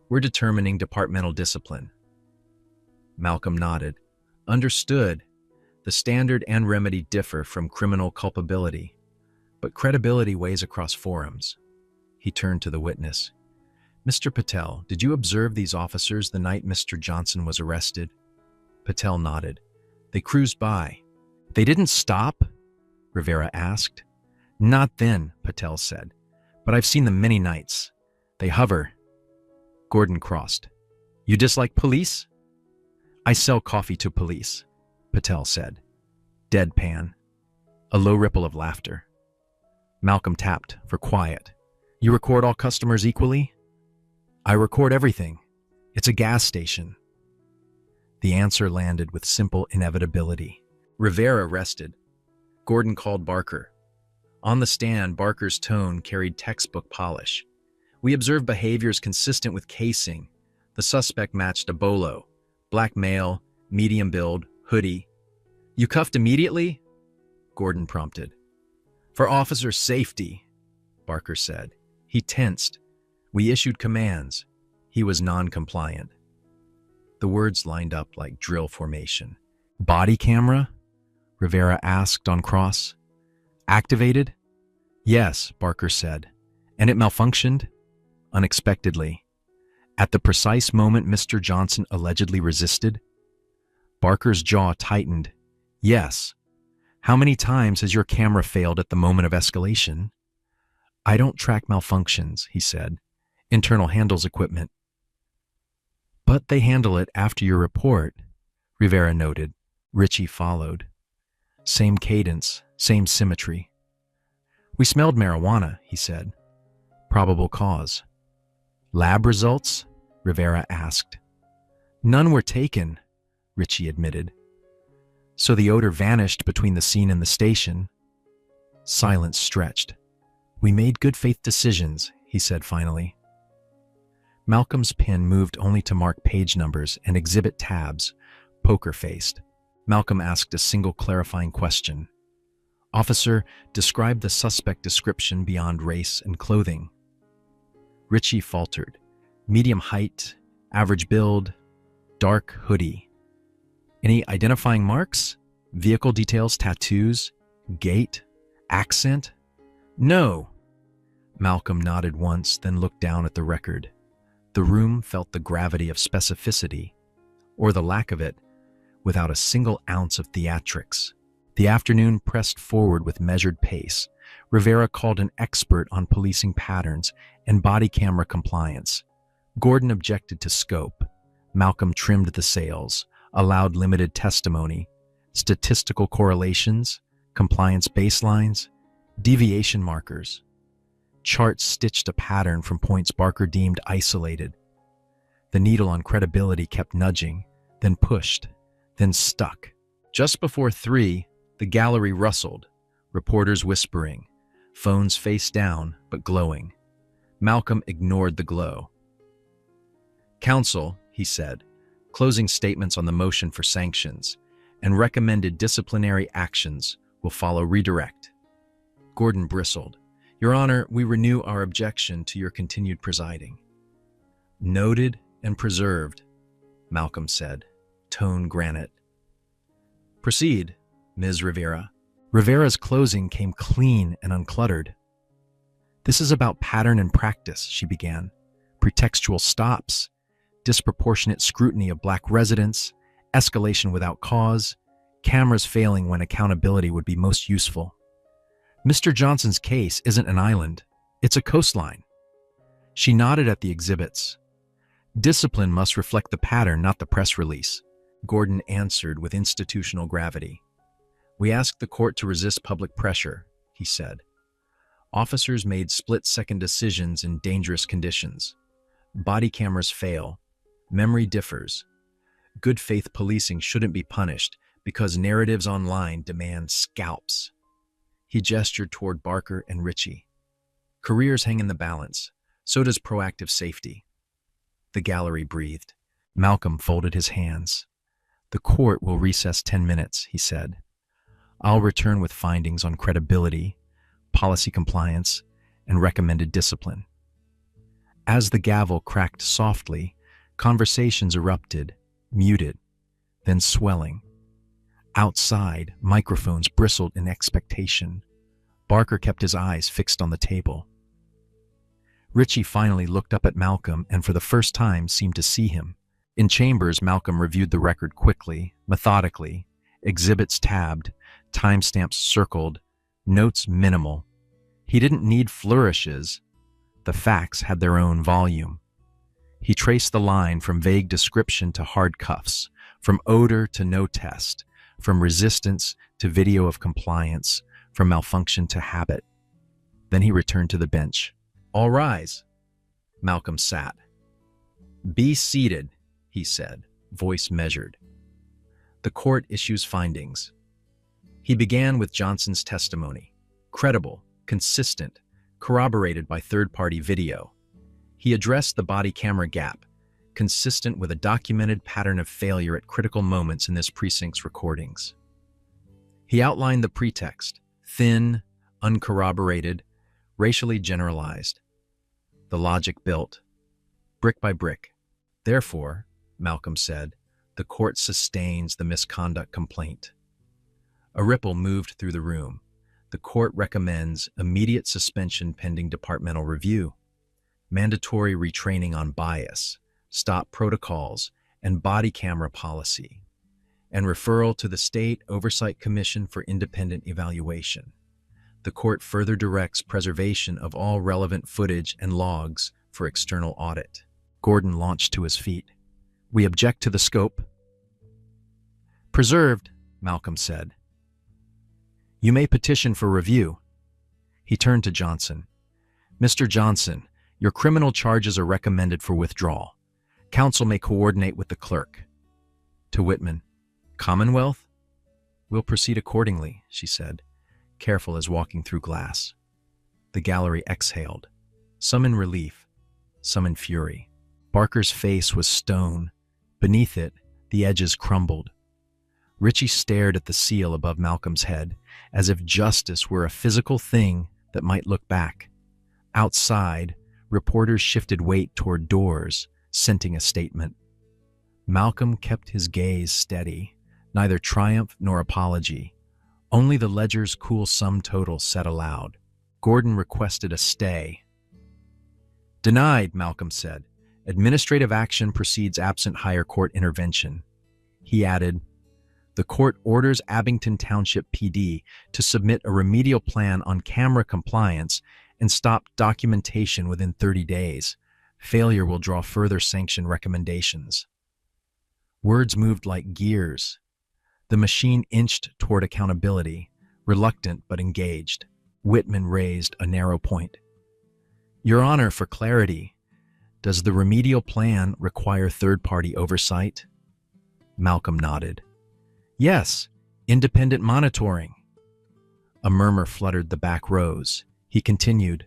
We're determining departmental discipline. Malcolm nodded. Understood. The standard and remedy differ from criminal culpability, but credibility weighs across forums. He turned to the witness. Mr. Patel, did you observe these officers the night Mr. Johnson was arrested? Patel nodded. They cruised by. They didn't stop? Rivera asked. Not then, Patel said. But I've seen them many nights. They hover. Gordon crossed. You dislike police? I sell coffee to police, Patel said. Deadpan. A low ripple of laughter. Malcolm tapped for quiet. You record all customers equally? I record everything. It's a gas station. The answer landed with simple inevitability. Rivera rested. Gordon called Barker. On the stand, Barker's tone carried textbook polish. We observed behaviors consistent with casing. The suspect matched a bolo, black male, medium build, hoodie. You cuffed immediately? Gordon prompted. For officer safety, Barker said. He tensed. We issued commands. He was non-compliant. The words lined up like drill formation. Body camera? Rivera asked on cross. Activated? Yes, Barker said. And it malfunctioned? Unexpectedly. At the precise moment Mr. Johnson allegedly resisted? Barker's jaw tightened. Yes. How many times has your camera failed at the moment of escalation? I don't track malfunctions, he said. Internal handles equipment. But they handle it after your report, Rivera noted. Ritchie followed. Same cadence, same symmetry. We smelled marijuana, he said. Probable cause. Lab results? Rivera asked. None were taken, Ritchie admitted. So the odor vanished between the scene and the station. Silence stretched. We made good faith decisions, he said finally. Malcolm's pen moved only to mark page numbers and exhibit tabs, poker-faced. Malcolm asked a single clarifying question. Officer, describe the suspect description beyond race and clothing. Ritchie faltered. Medium height, average build, dark hoodie. Any identifying marks? Vehicle details, tattoos, gait, accent? No. Malcolm nodded once, then looked down at the record. The room felt the gravity of specificity, or the lack of it, without a single ounce of theatrics. The afternoon pressed forward with measured pace. Rivera called an expert on policing patterns and body camera compliance. Gordon objected to scope. Malcolm trimmed the sails, allowed limited testimony, statistical correlations, compliance baselines, deviation markers. Charts stitched a pattern from points Barker deemed isolated. The needle on credibility kept nudging, then pushed, then stuck. Just before 3, the gallery rustled, reporters whispering, phones face down but glowing. Malcolm ignored the glow. Counsel, he said, closing statements on the motion for sanctions, and recommended disciplinary actions will follow redirect. Gordon bristled. Your Honor, we renew our objection to your continued presiding. Noted and preserved, Malcolm said, tone granite. Proceed, Ms. Rivera. Rivera's closing came clean and uncluttered. This is about pattern and practice, she began. Pretextual stops, disproportionate scrutiny of black residents, escalation without cause, cameras failing when accountability would be most useful. Mr. Johnson's case isn't an island, it's a coastline. She nodded at the exhibits. Discipline must reflect the pattern, not the press release. Gordon answered with institutional gravity. We asked the court to resist public pressure, he said. Officers made split-second decisions in dangerous conditions. Body cameras fail. Memory differs. Good faith policing shouldn't be punished because narratives online demand scalps. He gestured toward Barker and Ritchie. Careers hang in the balance. So does proactive safety. The gallery breathed. Malcolm folded his hands. The court will recess 10 minutes, he said. I'll return with findings on credibility, policy compliance, and recommended discipline. As the gavel cracked softly, conversations erupted, muted, then swelling. Outside, microphones bristled in expectation. Barker kept his eyes fixed on the table. Ritchie finally looked up at Malcolm and for the first time seemed to see him. In chambers, Malcolm reviewed the record quickly, methodically, exhibits tabbed, timestamps circled, notes minimal. He didn't need flourishes. The facts had their own volume. He traced the line from vague description to hard cuffs, from odor to no test, from resistance to video of compliance, from malfunction to habit. Then he returned to the bench. "All rise." Malcolm sat. "Be seated," he said, voice measured. The court issues findings. He began with Johnson's testimony. Credible, consistent, corroborated by third-party video. He addressed the body camera gap, consistent with a documented pattern of failure at critical moments in this precinct's recordings. He outlined the pretext, thin, uncorroborated, racially generalized. The logic built, brick by brick. Therefore, Malcolm said, the court sustains the misconduct complaint. A ripple moved through the room. The court recommends immediate suspension pending departmental review, mandatory retraining on bias, stop protocols, and body camera policy, and referral to the State Oversight Commission for independent evaluation. The court further directs preservation of all relevant footage and logs for external audit. Gordon launched to his feet. "We object to the scope." "Preserved," Malcolm said. "You may petition for review." He turned to Johnson. "Mr. Johnson, your criminal charges are recommended for withdrawal. Counsel may coordinate with the clerk." To Whitman, "Commonwealth?" "We'll proceed accordingly," she said, careful as walking through glass. The gallery exhaled, some in relief, some in fury. Barker's face was stone. Beneath it, the edges crumbled. Ritchie stared at the seal above Malcolm's head, as if justice were a physical thing that might look back. Outside, reporters shifted weight toward doors, scenting a statement. Malcolm kept his gaze steady, neither triumph nor apology. Only the ledger's cool sum total said aloud. Gordon requested a stay. "Denied," Malcolm said. "Administrative action proceeds absent higher court intervention." He added, "The court orders Abington Township PD to submit a remedial plan on camera compliance and stop documentation within 30 days. Failure will draw further sanction recommendations." Words moved like gears. The machine inched toward accountability, reluctant but engaged. Whitman raised a narrow point. "Your Honor, for clarity, does the remedial plan require third-party oversight?" Malcolm nodded. "Yes, independent monitoring." A murmur fluttered the back rows. He continued,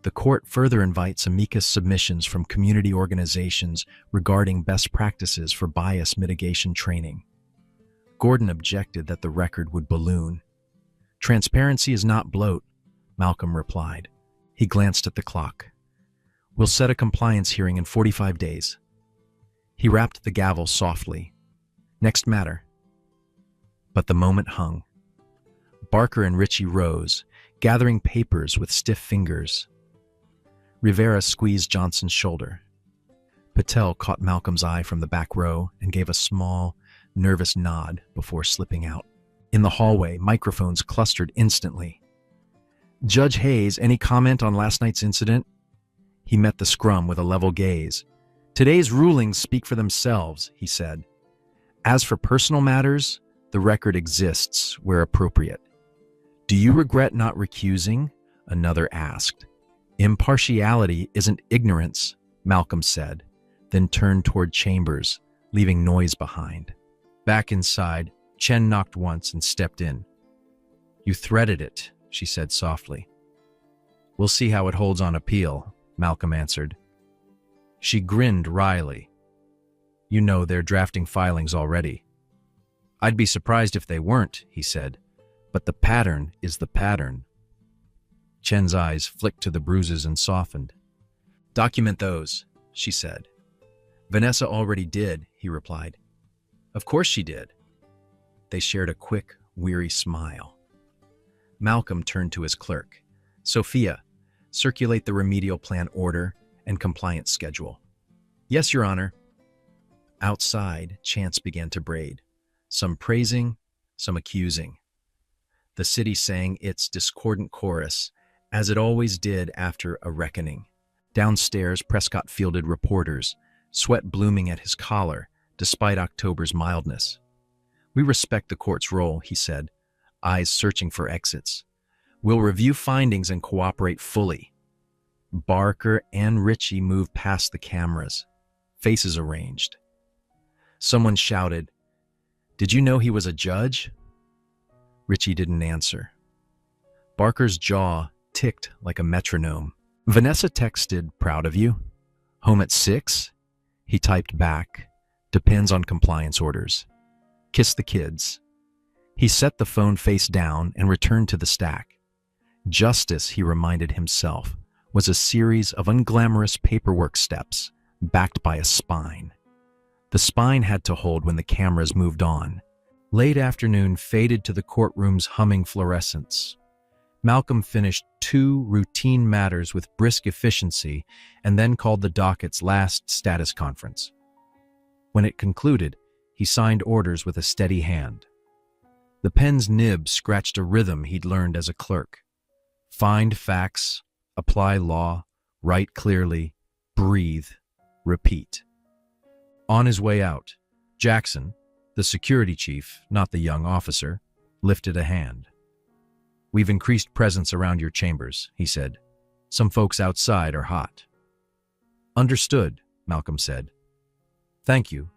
"The court further invites amicus submissions from community organizations regarding best practices for bias mitigation training." Gordon objected that the record would balloon. "Transparency is not bloat," Malcolm replied. He glanced at the clock. "We'll set a compliance hearing in 45 days. He rapped the gavel softly. "Next matter." But the moment hung. Barker and Ritchie rose, gathering papers with stiff fingers. Rivera squeezed Johnson's shoulder. Patel caught Malcolm's eye from the back row and gave a small, nervous nod before slipping out. In the hallway, microphones clustered instantly. "Judge Hayes, any comment on last night's incident?" He met the scrum with a level gaze. "Today's rulings speak for themselves," he said. "As for personal matters, the record exists where appropriate." "Do you regret not recusing?" another asked. "Impartiality isn't ignorance," Malcolm said, then turned toward Chambers, leaving noise behind. Back inside, Chen knocked once and stepped in. "You threaded it," she said softly. "We'll see how it holds on appeal," Malcolm answered. She grinned wryly. "You know they're drafting filings already." "I'd be surprised if they weren't," he said. "But the pattern is the pattern." Chen's eyes flicked to the bruises and softened. "Document those," she said. "Vanessa already did," he replied. "Of course she did." They shared a quick, weary smile. Malcolm turned to his clerk. "Sophia, circulate the remedial plan order and compliance schedule." "Yes, Your Honor." Outside, chants began to braid, some praising, some accusing. The city sang its discordant chorus, as it always did after a reckoning. Downstairs, Prescott fielded reporters, sweat blooming at his collar, despite October's mildness. "We respect the court's role," he said, eyes searching for exits. "We'll review findings and cooperate fully." Barker and Ritchie moved past the cameras, faces arranged. Someone shouted, "Did you know he was a judge?" Ritchie didn't answer. Barker's jaw ticked like a metronome. "Vanessa texted, 'Proud of you.' Home at 6?" He typed back, "Depends on compliance orders. Kiss the kids." He set the phone face down and returned to the stack. Justice, he reminded himself, was a series of unglamorous paperwork steps, backed by a spine. The spine had to hold when the cameras moved on. Late afternoon faded to the courtroom's humming fluorescence. Malcolm finished 2 routine matters with brisk efficiency and then called the docket's last status conference. When it concluded, he signed orders with a steady hand. The pen's nib scratched a rhythm he'd learned as a clerk. Find facts, apply law, write clearly, breathe, repeat. On his way out, Jackson, the security chief, not the young officer, lifted a hand. "We've increased presence around your chambers," he said. "Some folks outside are hot." "Understood," Malcolm said. "Thank you."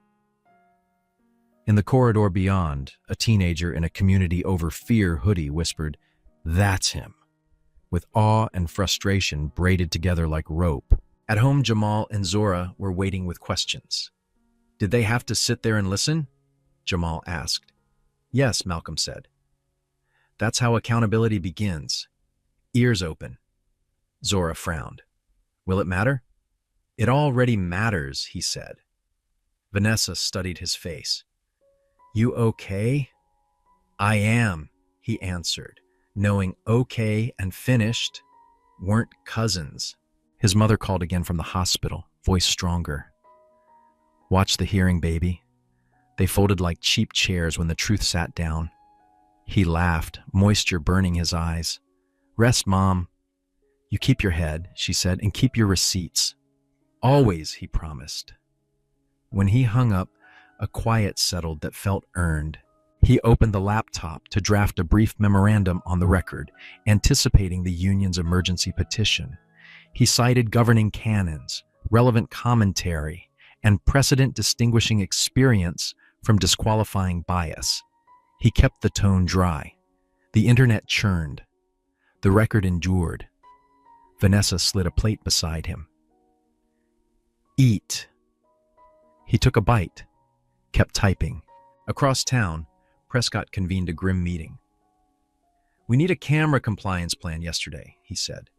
In the corridor beyond, a teenager in a community over fear hoodie whispered, "That's him," with awe and frustration braided together like rope. At home, Jamal and Zora were waiting with questions. "Did they have to sit there and listen?" Jamal asked. "Yes," Malcolm said. "That's how accountability begins. Ears open." Zora frowned. "Will it matter?" "It already matters," he said. Vanessa studied his face. "You okay?" "I am," he answered, knowing okay and finished weren't cousins. His mother called again from the hospital, voice stronger. "Watch the hearing, baby." They folded like cheap chairs when the truth sat down. He laughed, moisture burning his eyes. "Rest, Mom." "You keep your head," she said, "and keep your receipts." "Always," he promised. When he hung up, a quiet settled that felt earned. He opened the laptop to draft a brief memorandum on the record, anticipating the union's emergency petition. He cited governing canons, relevant commentary, and precedent-distinguishing experience from disqualifying bias. He kept the tone dry. The internet churned. The record endured. Vanessa slid a plate beside him. "Eat." He took a bite, kept typing. Across town, Prescott convened a grim meeting. "We need a camera compliance plan yesterday," he said.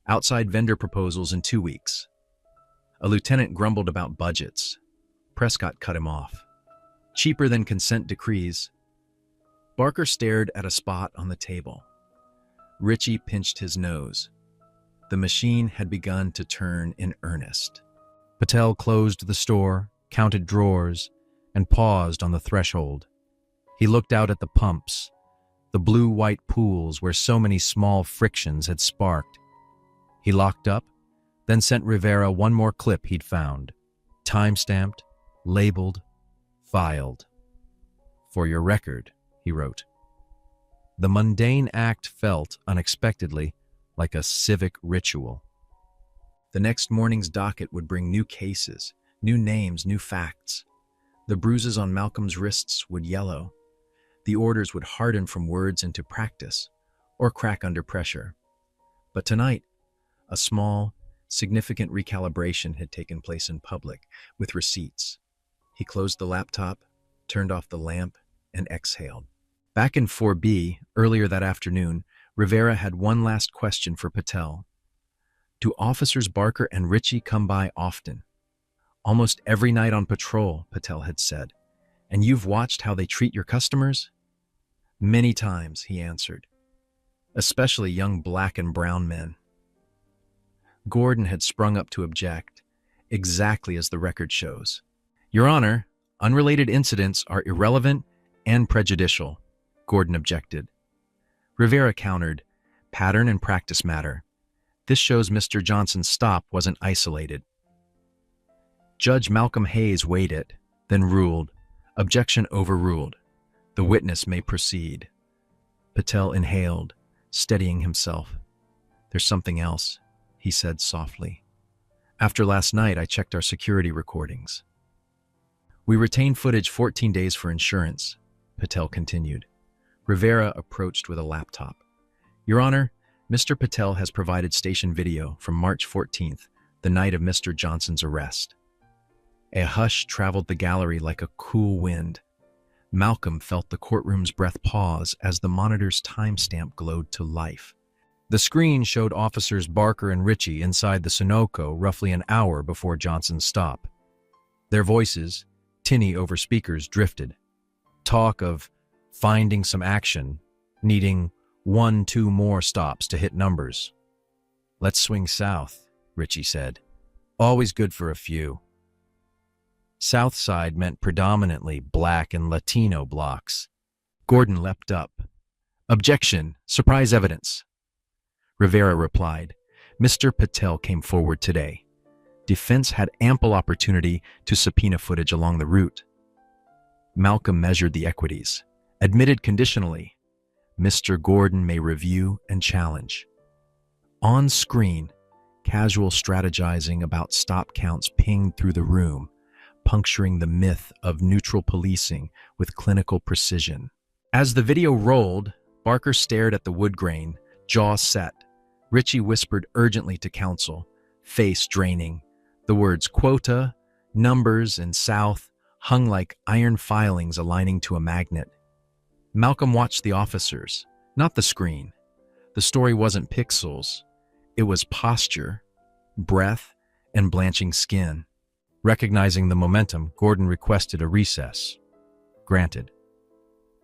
"Outside vendor proposals in 2 weeks." A lieutenant grumbled about budgets. Prescott cut him off. "Cheaper than consent decrees." Barker stared at a spot on the table. Ritchie pinched his nose. The machine had begun to turn in earnest. Patel closed the store, counted drawers, and paused on the threshold. He looked out at the pumps, the blue-white pools where so many small frictions had sparked. He locked up, then sent Rivera one more clip he'd found. Time-stamped, labeled, filed. "For your record," he wrote. The mundane act felt, unexpectedly, like a civic ritual. The next morning's docket would bring new cases, new names, new facts. The bruises on Malcolm's wrists would yellow. The orders would harden from words into practice, or crack under pressure. But tonight, a small, significant recalibration had taken place in public, with receipts. He closed the laptop, turned off the lamp, and exhaled. Back in 4B, earlier that afternoon, Rivera had one last question for Patel. "Do officers Barker and Ritchie come by often?" "Almost every night on patrol," Patel had said. "And you've watched how they treat your customers?" "Many times," he answered. "Especially young black and brown men." Gordon had sprung up to object, exactly as the record shows. "Your Honor, unrelated incidents are irrelevant and prejudicial." Gordon objected. Rivera countered, "Pattern and practice matter. This shows Mr. Johnson's stop wasn't isolated." Judge Malcolm Hayes weighed it, then ruled, "Objection overruled. The witness may proceed." Patel inhaled, steadying himself. "There's something else," he said softly. "After last night, I checked our security recordings. We retained footage 14 days for insurance," Patel continued. Rivera approached with a laptop. "Your Honor, Mr. Patel has provided station video from March 14th, the night of Mr. Johnson's arrest." A hush traveled the gallery like a cool wind. Malcolm felt the courtroom's breath pause as the monitor's timestamp glowed to life. The screen showed officers Barker and Ritchie inside the Sunoco roughly an hour before Johnson's stop. Their voices, tinny over speakers, drifted. Talk of finding some action, needing 1-2 more stops to hit numbers. "Let's swing south," Ritchie said. "Always good for a few." South Side meant predominantly Black and Latino blocks. Gordon leapt up. "Objection! Surprise evidence!" Rivera replied, "Mr. Patel came forward today. Defense had ample opportunity to subpoena footage along the route." Malcolm measured the equities, admitted conditionally, "Mr. Gordon may review and challenge." On screen, casual strategizing about stop counts pinged through the room, puncturing the myth of neutral policing with clinical precision. As the video rolled, Barker stared at the wood grain, jaw set. Ritchie whispered urgently to counsel, face draining. The words quota, numbers, and south hung like iron filings aligning to a magnet. Malcolm watched the officers, not the screen. The story wasn't pixels. It was posture, breath, and blanching skin. Recognizing the momentum, Gordon requested a recess. Granted.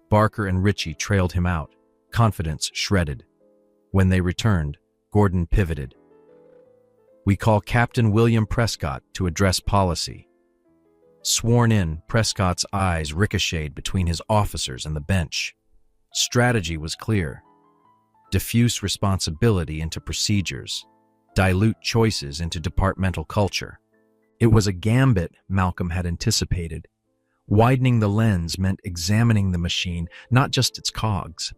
Barker and Ritchie trailed him out, confidence shredded. When they returned, Gordon pivoted. "We call Captain William Prescott to address policy." Sworn in, Prescott's eyes ricocheted between his officers and the bench. Strategy was clear. Diffuse responsibility into procedures, dilute choices into departmental culture. It was a gambit Malcolm had anticipated. Widening the lens meant examining the machine, not just its cogs.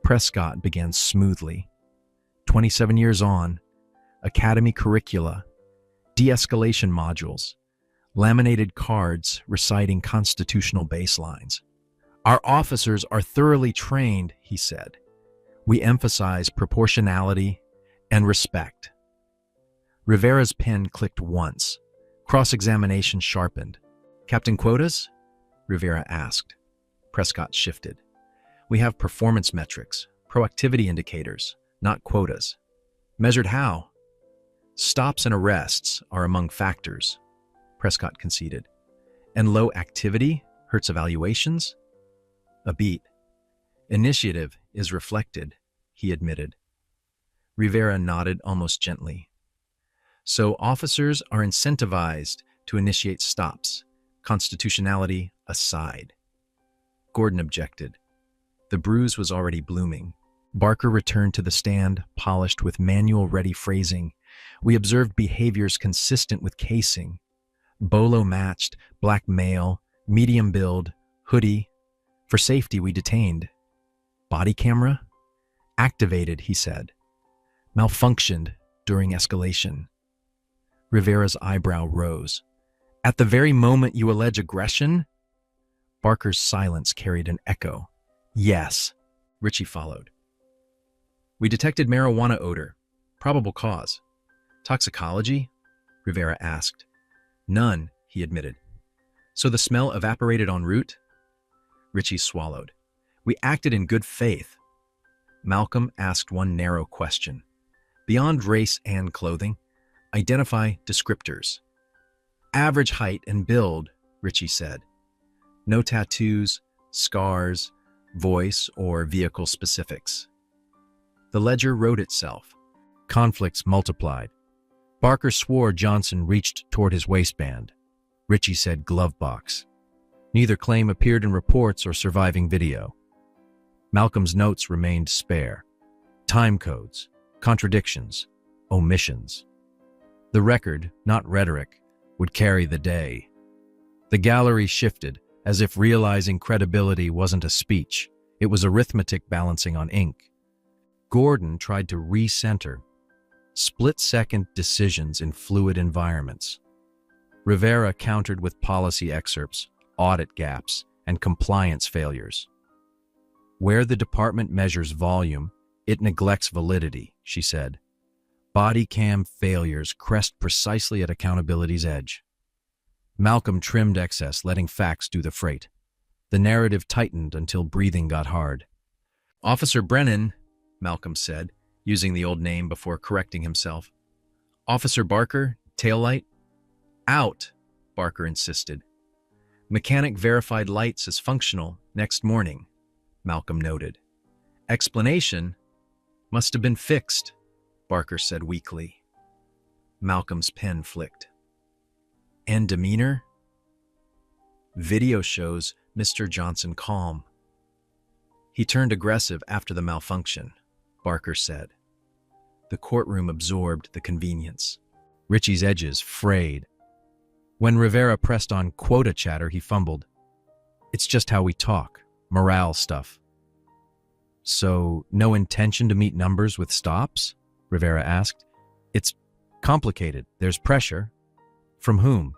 Prescott began smoothly. 27 years on, academy curricula, de-escalation modules, laminated cards reciting constitutional baselines. "Our officers are thoroughly trained," he said. "We emphasize proportionality and respect." Rivera's pen clicked once. Cross-examination sharpened. "Captain Quotas?" Rivera asked. Prescott shifted. "We have performance metrics, proactivity indicators, not quotas." "Measured how?" "Stops and arrests are among factors," Prescott conceded. "And low activity hurts evaluations?" "A beat." "Initiative is reflected," he admitted. Rivera nodded almost gently. "So officers are incentivized to initiate stops, constitutionality aside." Gordon objected. The bruise was already blooming. Barker returned to the stand, polished with manual-ready phrasing. "We observed behaviors consistent with casing. Bolo matched, black male, medium build, hoodie. For safety, we detained." "Body camera?" "Activated," he said. "Malfunctioned during escalation." Rivera's eyebrow rose. "At the very moment you allege aggression?" Barker's silence carried an echo. "Yes." Ritchie followed. "We detected marijuana odor. Probable cause." "Toxicology?" Rivera asked. "None," he admitted. "So the smell evaporated en route?" Ritchie swallowed. "We acted in good faith." Malcolm asked one narrow question. "Beyond race and clothing, identify descriptors." "Average height and build," Ritchie said. "No tattoos, scars, voice, or vehicle specifics." The ledger wrote itself. Conflicts multiplied. Barker swore Johnson reached toward his waistband. Ritchie said glove box. Neither claim appeared in reports or surviving video. Malcolm's notes remained spare. Time codes, contradictions, omissions. The record, not rhetoric, would carry the day. The gallery shifted, as if realizing credibility wasn't a speech. It was arithmetic balancing on ink. Gordon tried to recenter. Split-second decisions in fluid environments. Rivera countered with policy excerpts, audit gaps, and compliance failures. Where the department measures volume, it neglects validity, she said. Body cam failures crest precisely at accountability's edge. Malcolm trimmed excess, letting facts do the freight. The narrative tightened until breathing got hard. "Officer Brennan," Malcolm said, using the old name before correcting himself. "Officer Barker, taillight?" "Out," Barker insisted. "Mechanic verified lights as functional next morning," Malcolm noted. "Explanation? Must have been fixed," Barker said weakly. Malcolm's pen flicked. "And demeanor?" "Video shows Mr. Johnson calm." "He turned aggressive after the malfunction," Barker said. The courtroom absorbed the convenience. Richie's edges frayed. When Rivera pressed on quota chatter, he fumbled. "It's just how we talk, morale stuff." "So, no intention to meet numbers with stops?" Rivera asked. "It's complicated. There's pressure." "From whom?"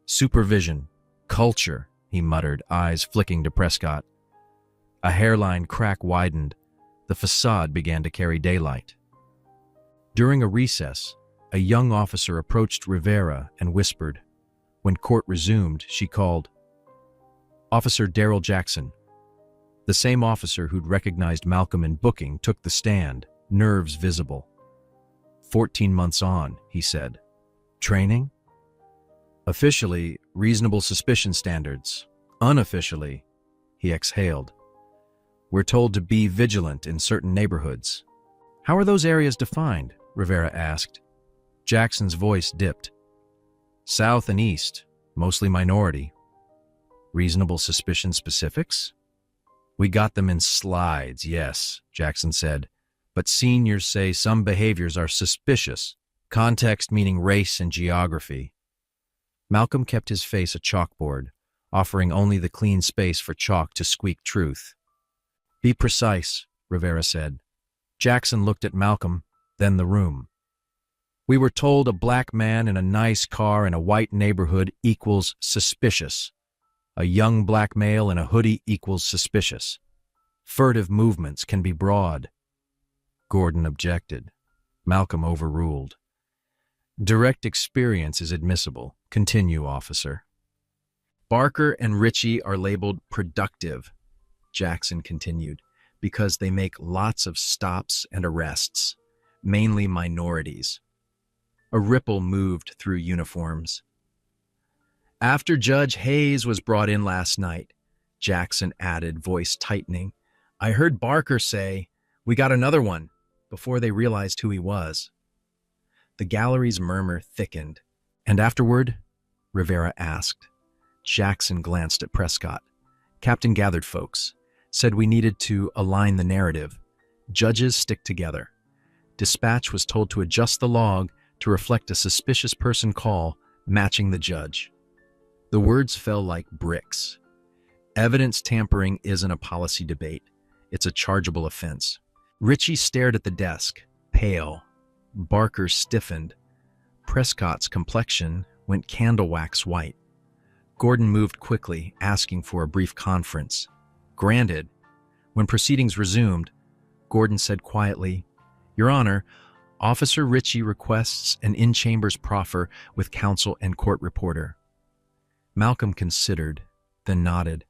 "Supervision. Culture," he muttered, eyes flicking to Prescott. A hairline crack widened. The facade began to carry daylight. During a recess, a young officer approached Rivera and whispered. When court resumed, she called, "Officer Darrell Jackson." The same officer who'd recognized Malcolm in booking took the stand, nerves visible. 14 months on, he said. "Training?" "Officially, reasonable suspicion standards. Unofficially," he exhaled. "We're told to be vigilant in certain neighborhoods." "How are those areas defined?" Rivera asked. Jackson's voice dipped. "South and east, mostly minority." "Reasonable suspicion specifics?" "We got them in slides, yes," Jackson said. "But seniors say some behaviors are suspicious, context meaning race and geography." Malcolm kept his face a chalkboard, offering only the clean space for chalk to squeak truth. "Be precise," Rivera said. Jackson looked at Malcolm, then the room. "We were told a black man in a nice car in a white neighborhood equals suspicious. A young black male in a hoodie equals suspicious. Furtive movements can be broad." Gordon objected. Malcolm overruled. "Direct experience is admissible. Continue, officer." "Barker and Ritchie are labeled productive," Jackson continued, "because they make lots of stops and arrests, mainly minorities." A ripple moved through uniforms. "After Judge Hayes was brought in last night," Jackson added, voice tightening, "I heard Barker say, 'We got another one,' before they realized who he was." The gallery's murmur thickened. "And afterward?" Rivera asked. Jackson glanced at Prescott. "Captain gathered folks. Said we needed to align the narrative. Judges stick together. Dispatch was told to adjust the log to reflect a suspicious person call matching the judge." The words fell like bricks. Evidence tampering isn't a policy debate. It's a chargeable offense. Ritchie stared at the desk, pale. Barker stiffened. Prescott's complexion went candle wax white. Gordon moved quickly, asking for a brief conference. Granted. When proceedings resumed, Gordon said quietly, "Your Honor, Officer Ritchie requests an in-chambers proffer with counsel and court reporter." Malcolm considered, then nodded.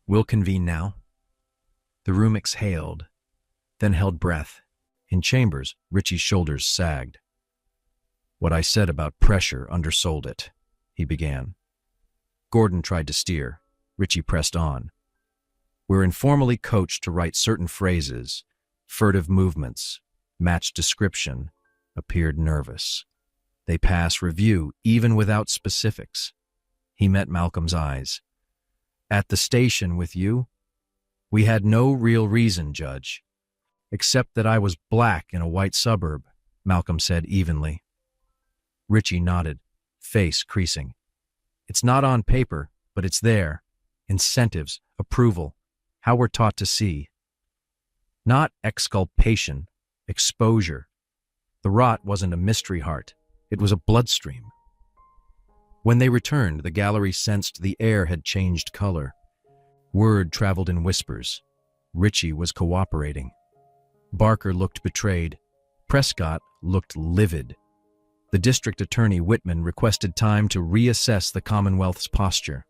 "We'll convene now." The room exhaled, then held breath. In chambers, Ritchie's shoulders sagged. "What I said about pressure undersold it," he began. Gordon tried to steer. Ritchie pressed on. "We're informally coached to write certain phrases, furtive movements, match description, appeared nervous. They pass review even without specifics." He met Malcolm's eyes. "At the station with you?" We had no real reason, Judge, except that I was black in a white suburb, Malcolm said evenly. Richie nodded, face creasing. It's not on paper, but it's there. Incentives, approval, how we're taught to see. Not exculpation, exposure. The rot wasn't a mystery heart. It was a bloodstream. When they returned, the gallery sensed the air had changed color. Word traveled in whispers. Richie was cooperating. Barker looked betrayed. Prescott looked livid. The district attorney, Whitman, requested time to reassess the Commonwealth's posture.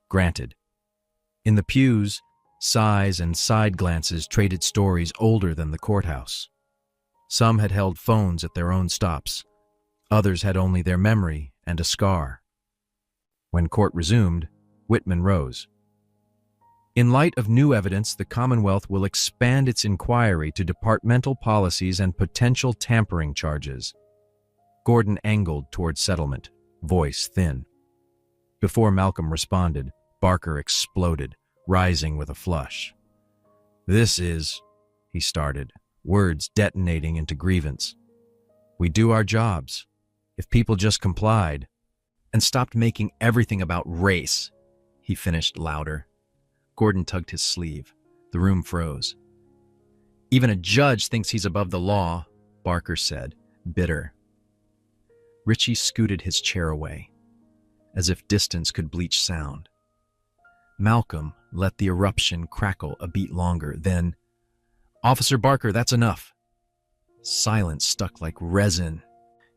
Granted. In the pews, sighs and side glances traded stories older than the courthouse. Some had held phones at their own stops. Others had only their memory and a scar. When court resumed, Whitman rose. In light of new evidence, the Commonwealth will expand its inquiry to departmental policies and potential tampering charges. Gordon angled toward settlement, voice thin. Before Malcolm responded, Barker exploded, rising with a flush. "This is," he started, words detonating into grievance. "We do our jobs. If people just complied and stopped making everything about race," he finished louder. Gordon tugged his sleeve. The room froze. "Even a judge thinks he's above the law," Barker said, bitter. Richie scooted his chair away, as if distance could bleach sound. Malcolm let the eruption crackle a beat longer, then, "Officer Barker, that's enough." Silence stuck like resin.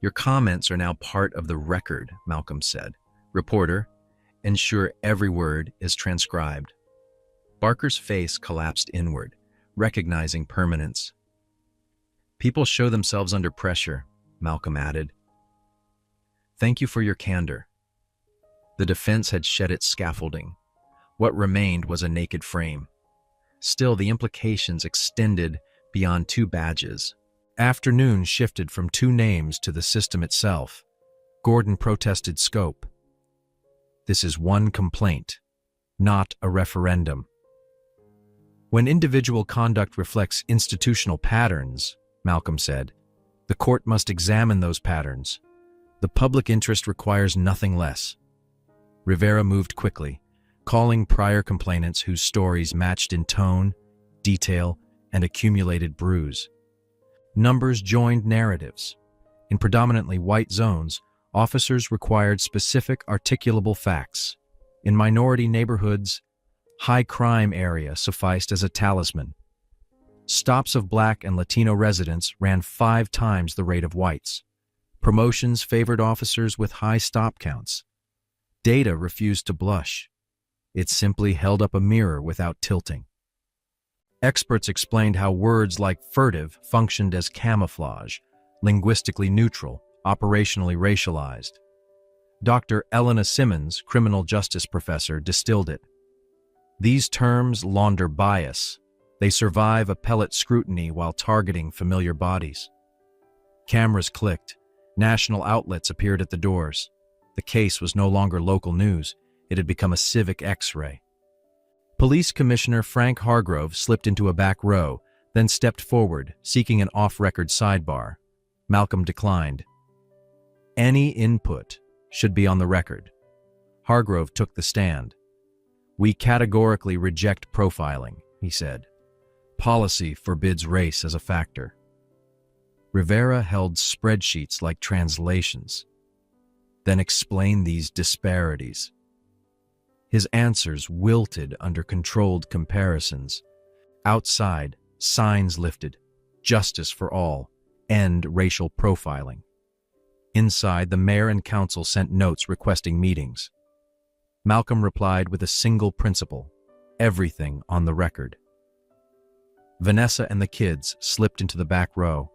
"Your comments are now part of the record," Malcolm said. "Reporter, ensure every word is transcribed." Barker's face collapsed inward, recognizing permanence. "People show themselves under pressure," Malcolm added. "Thank you for your candor." The defense had shed its scaffolding. What remained was a naked frame. Still, the implications extended beyond two badges. Afternoon shifted from two names to the system itself. Gordon protested scope. "This is one complaint, not a referendum." "When individual conduct reflects institutional patterns," Malcolm said, "the court must examine those patterns. The public interest requires nothing less." Rivera moved quickly, calling prior complainants whose stories matched in tone, detail, and accumulated bruise. Numbers joined narratives. In predominantly white zones, officers required specific articulable facts. In minority neighborhoods, high crime area sufficed as a talisman. Stops of Black and Latino residents ran 5 times the rate of whites. Promotions favored officers with high stop counts. Data refused to blush. It simply held up a mirror without tilting. Experts explained how words like furtive functioned as camouflage, linguistically neutral, operationally racialized. Dr. Elena Simmons, criminal justice professor, distilled it. "These terms launder bias. They survive appellate scrutiny while targeting familiar bodies." Cameras clicked. National outlets appeared at the doors. The case was no longer local news. It had become a civic X-ray. Police Commissioner Frank Hargrove slipped into a back row, then stepped forward, seeking an off-record sidebar. Malcolm declined. "Any input should be on the record." Hargrove took the stand. "We categorically reject profiling," he said. "Policy forbids race as a factor." Rivera held spreadsheets like translations. "Then explain these disparities." His answers wilted under controlled comparisons. Outside, signs lifted. "Justice for all. End racial profiling." Inside, the mayor and council sent notes requesting meetings. Malcolm replied with a single principle: everything on the record. Vanessa and the kids slipped into the back row.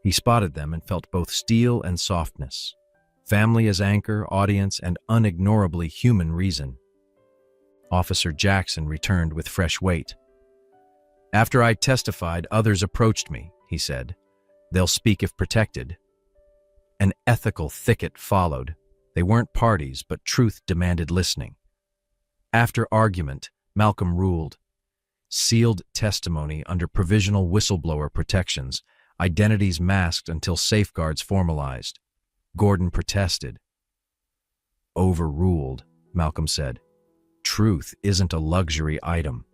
He spotted them and felt both steel and softness. Family as anchor, audience, and unignorably human reason. Officer Jackson returned with fresh weight. "After I testified, others approached me," he said. "They'll speak if protected." An ethical thicket followed. They weren't parties, but truth demanded listening. After argument, Malcolm ruled, Sealed testimony under provisional whistleblower protections, identities masked until safeguards formalized. Gordon protested. Overruled, Malcolm said. Truth isn't a luxury item.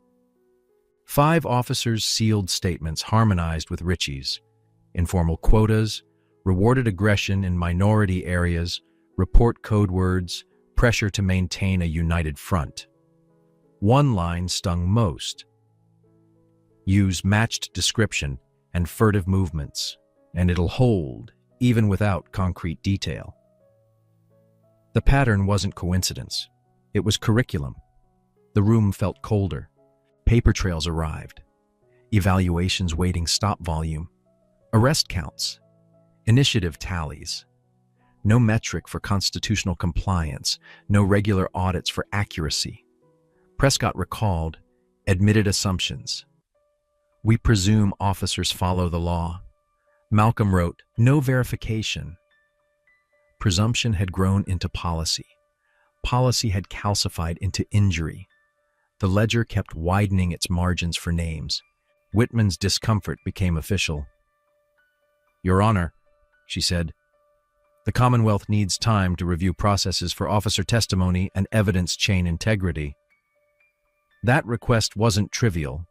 5 officers' sealed statements harmonized with Ritchie's. Informal quotas, rewarded aggression in minority areas, report code words, pressure to maintain a united front. One line stung most. Use matched description and furtive movements, and it'll hold, even without concrete detail. The pattern wasn't coincidence. It was curriculum. The room felt colder. Paper trails arrived. Evaluations waiting stop volume. Arrest counts. Initiative tallies. No metric for constitutional compliance. No regular audits for accuracy. Prescott recalled, admitted assumptions. We presume officers follow the law. Malcolm wrote, no verification. Presumption had grown into policy. Policy had calcified into injury. The ledger kept widening its margins for names. Whitman's discomfort became official. Your Honor, she said, the Commonwealth needs time to review processes for officer testimony and evidence chain integrity. That request wasn't trivial.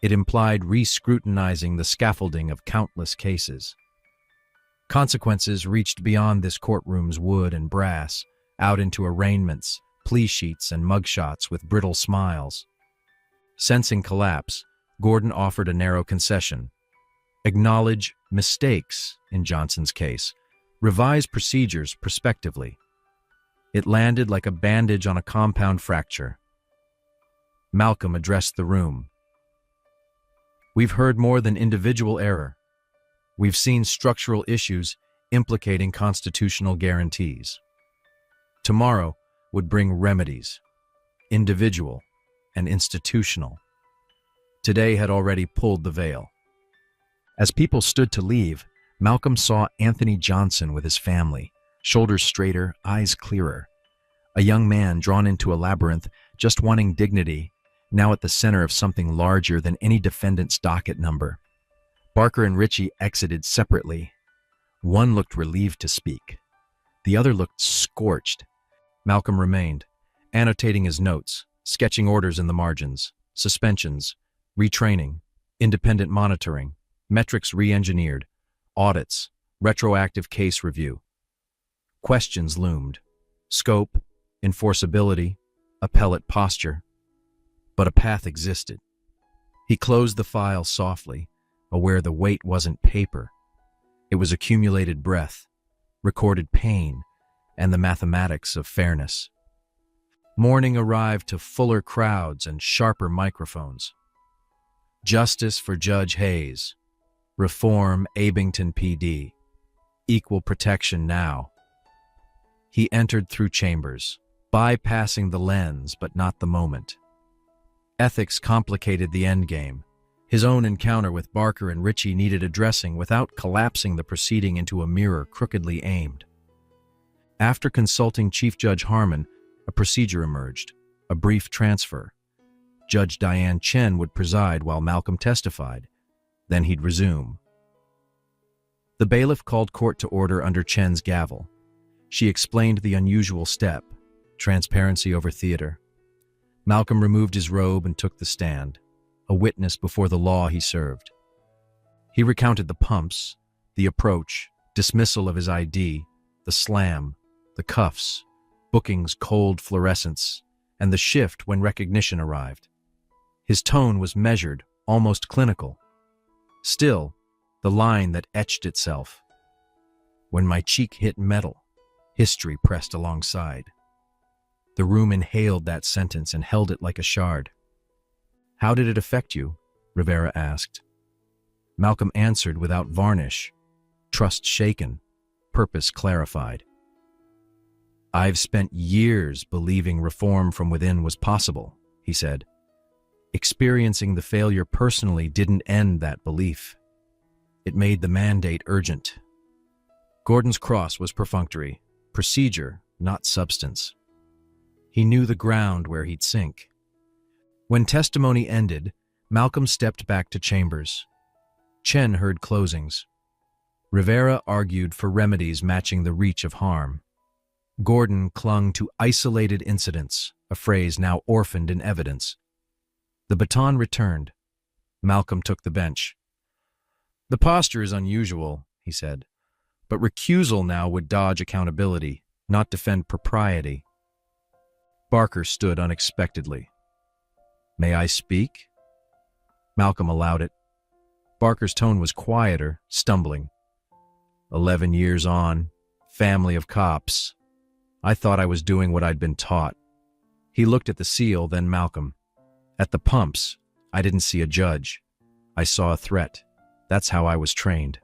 It implied re-scrutinizing the scaffolding of countless cases. Consequences reached beyond this courtroom's wood and brass, out into arraignments, plea sheets, and mugshots with brittle smiles. Sensing collapse, Gordon offered a narrow concession. Acknowledge mistakes in Johnson's case. Revise procedures prospectively. It landed like a bandage on a compound fracture. Malcolm addressed the room. We've heard more than individual error. We've seen structural issues implicating constitutional guarantees. Tomorrow would bring remedies, individual and institutional. Today had already pulled the veil. As people stood to leave, Malcolm saw Anthony Johnson with his family, shoulders straighter, eyes clearer. A young man drawn into a labyrinth, just wanting dignity, now at the center of something larger than any defendant's docket number. Barker and Ritchie exited separately. One looked relieved to speak. The other looked scorched. Malcolm remained, annotating his notes, sketching orders in the margins, suspensions, retraining, independent monitoring, metrics re-engineered, audits, retroactive case review. Questions loomed. Scope, enforceability, appellate posture. But a path existed. He closed the file softly, aware the weight wasn't paper. It was accumulated breath, recorded pain, and the mathematics of fairness. Morning arrived to fuller crowds and sharper microphones. Justice for Judge Hayes. Reform Abington PD. Equal protection now. He entered through chambers, bypassing the lens but not the moment. Ethics complicated the endgame. His own encounter with Barker and Ritchie needed addressing without collapsing the proceeding into a mirror crookedly aimed. After consulting Chief Judge Harmon, a procedure emerged, a brief transfer. Judge Diane Chen would preside while Malcolm testified. Then he'd resume. The bailiff called court to order under Chen's gavel. She explained the unusual step, transparency over theater. Malcolm removed his robe and took the stand, a witness before the law he served. He recounted the pumps, the approach, dismissal of his ID, the slam, the cuffs, booking's cold fluorescence, and the shift when recognition arrived. His tone was measured, almost clinical. Still, the line that etched itself. When my cheek hit metal, history pressed alongside. The room inhaled that sentence and held it like a shard. How did it affect you? Rivera asked. Malcolm answered without varnish, trust shaken, purpose clarified. I've spent years believing reform from within was possible, he said. Experiencing the failure personally didn't end that belief. It made the mandate urgent. Gordon's cross was perfunctory, procedure, not substance. He knew the ground where he'd sink. When testimony ended, Malcolm stepped back to chambers. Chen heard closings. Rivera argued for remedies matching the reach of harm. Gordon clung to isolated incidents, a phrase now orphaned in evidence. The baton returned. Malcolm took the bench. "The posture is unusual," he said, "but recusal now would dodge accountability, not defend propriety." Barker stood unexpectedly. "May I speak?" Malcolm allowed it. Barker's tone was quieter, stumbling. 11 years on, family of cops. I thought I was doing what I'd been taught." He looked at the seal, then Malcolm. "At the pumps, I didn't see a judge. I saw a threat. That's how I was trained."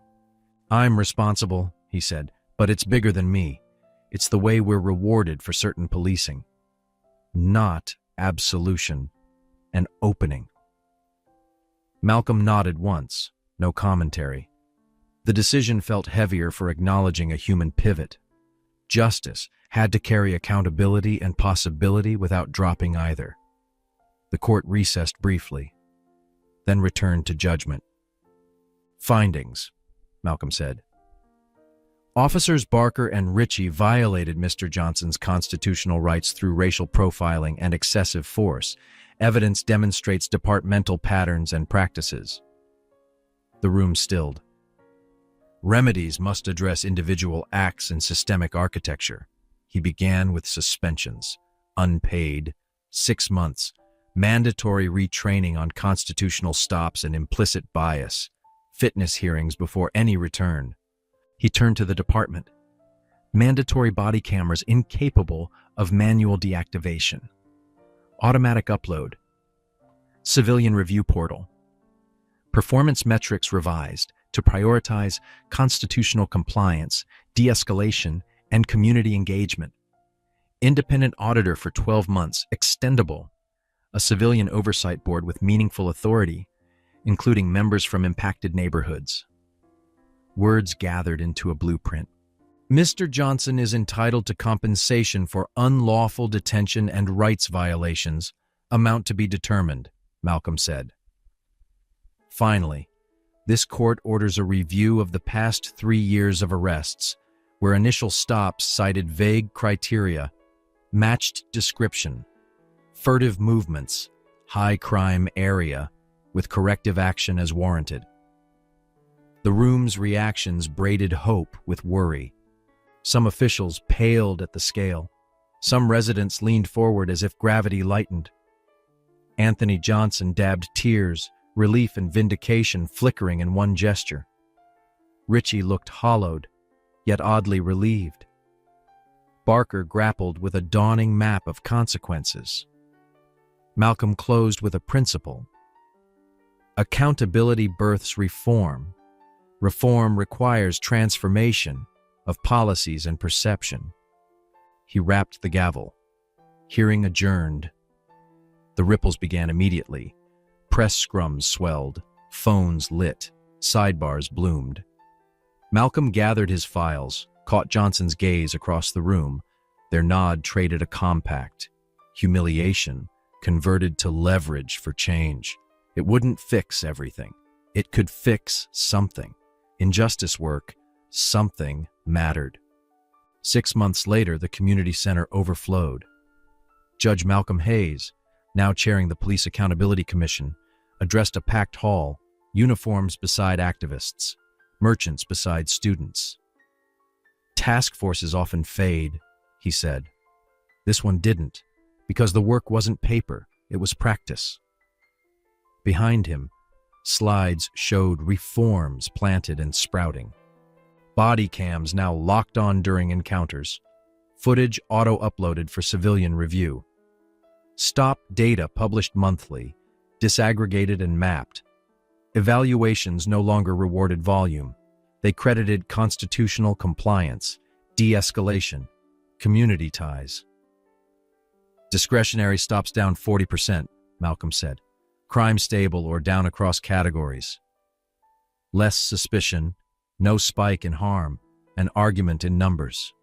"I'm responsible," he said, "but it's bigger than me. It's the way we're rewarded for certain policing. Not absolution. An opening." Malcolm nodded once, no commentary. The decision felt heavier for acknowledging a human pivot. Justice had to carry accountability and possibility without dropping either. The court recessed briefly, then returned to judgment. "Findings," Malcolm said. Officers Barker and Ritchie violated Mr. Johnson's constitutional rights through racial profiling and excessive force. Evidence demonstrates departmental patterns and practices. The room stilled. "Remedies must address individual acts and systemic architecture." He began with suspensions, unpaid, 6 months, mandatory retraining on constitutional stops and implicit bias, fitness hearings before any return. He turned to the department. Mandatory body cameras incapable of manual deactivation. Automatic upload. Civilian review portal. Performance metrics revised to prioritize constitutional compliance, de-escalation, and community engagement. Independent auditor for 12 months, extendable. A civilian oversight board with meaningful authority, including members from impacted neighborhoods. Words gathered into a blueprint. "Mr. Johnson is entitled to compensation for unlawful detention and rights violations, amount to be determined," Malcolm said. Finally, this court orders a review of the past 3 years of arrests, where initial stops cited vague criteria, matched description, furtive movements, high crime area, with corrective action as warranted. The room's reactions braided hope with worry. Some officials paled at the scale. Some residents leaned forward as if gravity lightened. Anthony Johnson dabbed tears, relief and vindication flickering in one gesture. Ritchie looked hollowed, yet oddly relieved. Barker grappled with a dawning map of consequences. Malcolm closed with a principle. Accountability births reform. Reform requires transformation of policies and perception. He rapped the gavel. Hearing adjourned. The ripples began immediately. Press scrums swelled, phones lit, sidebars bloomed. Malcolm gathered his files, caught Johnson's gaze across the room. Their nod traded a compact. Humiliation converted to leverage for change. It wouldn't fix everything. It could fix something. In justice work, something mattered. 6 months later, the community center overflowed. Judge Malcolm Hayes, now chairing the Police Accountability Commission, addressed a packed hall, uniforms beside activists, merchants beside students. "Task forces often fade," he said. This one didn't, because the work wasn't paper, it was practice. Behind him, slides showed reforms planted and sprouting. Body cams now locked on during encounters. Footage auto-uploaded for civilian review. Stop data published monthly, disaggregated and mapped. Evaluations no longer rewarded volume. They credited constitutional compliance, de-escalation, community ties. "Discretionary stops down 40%, Malcolm said. "Crime stable or down across categories. Less suspicion, no spike in harm, an argument in numbers."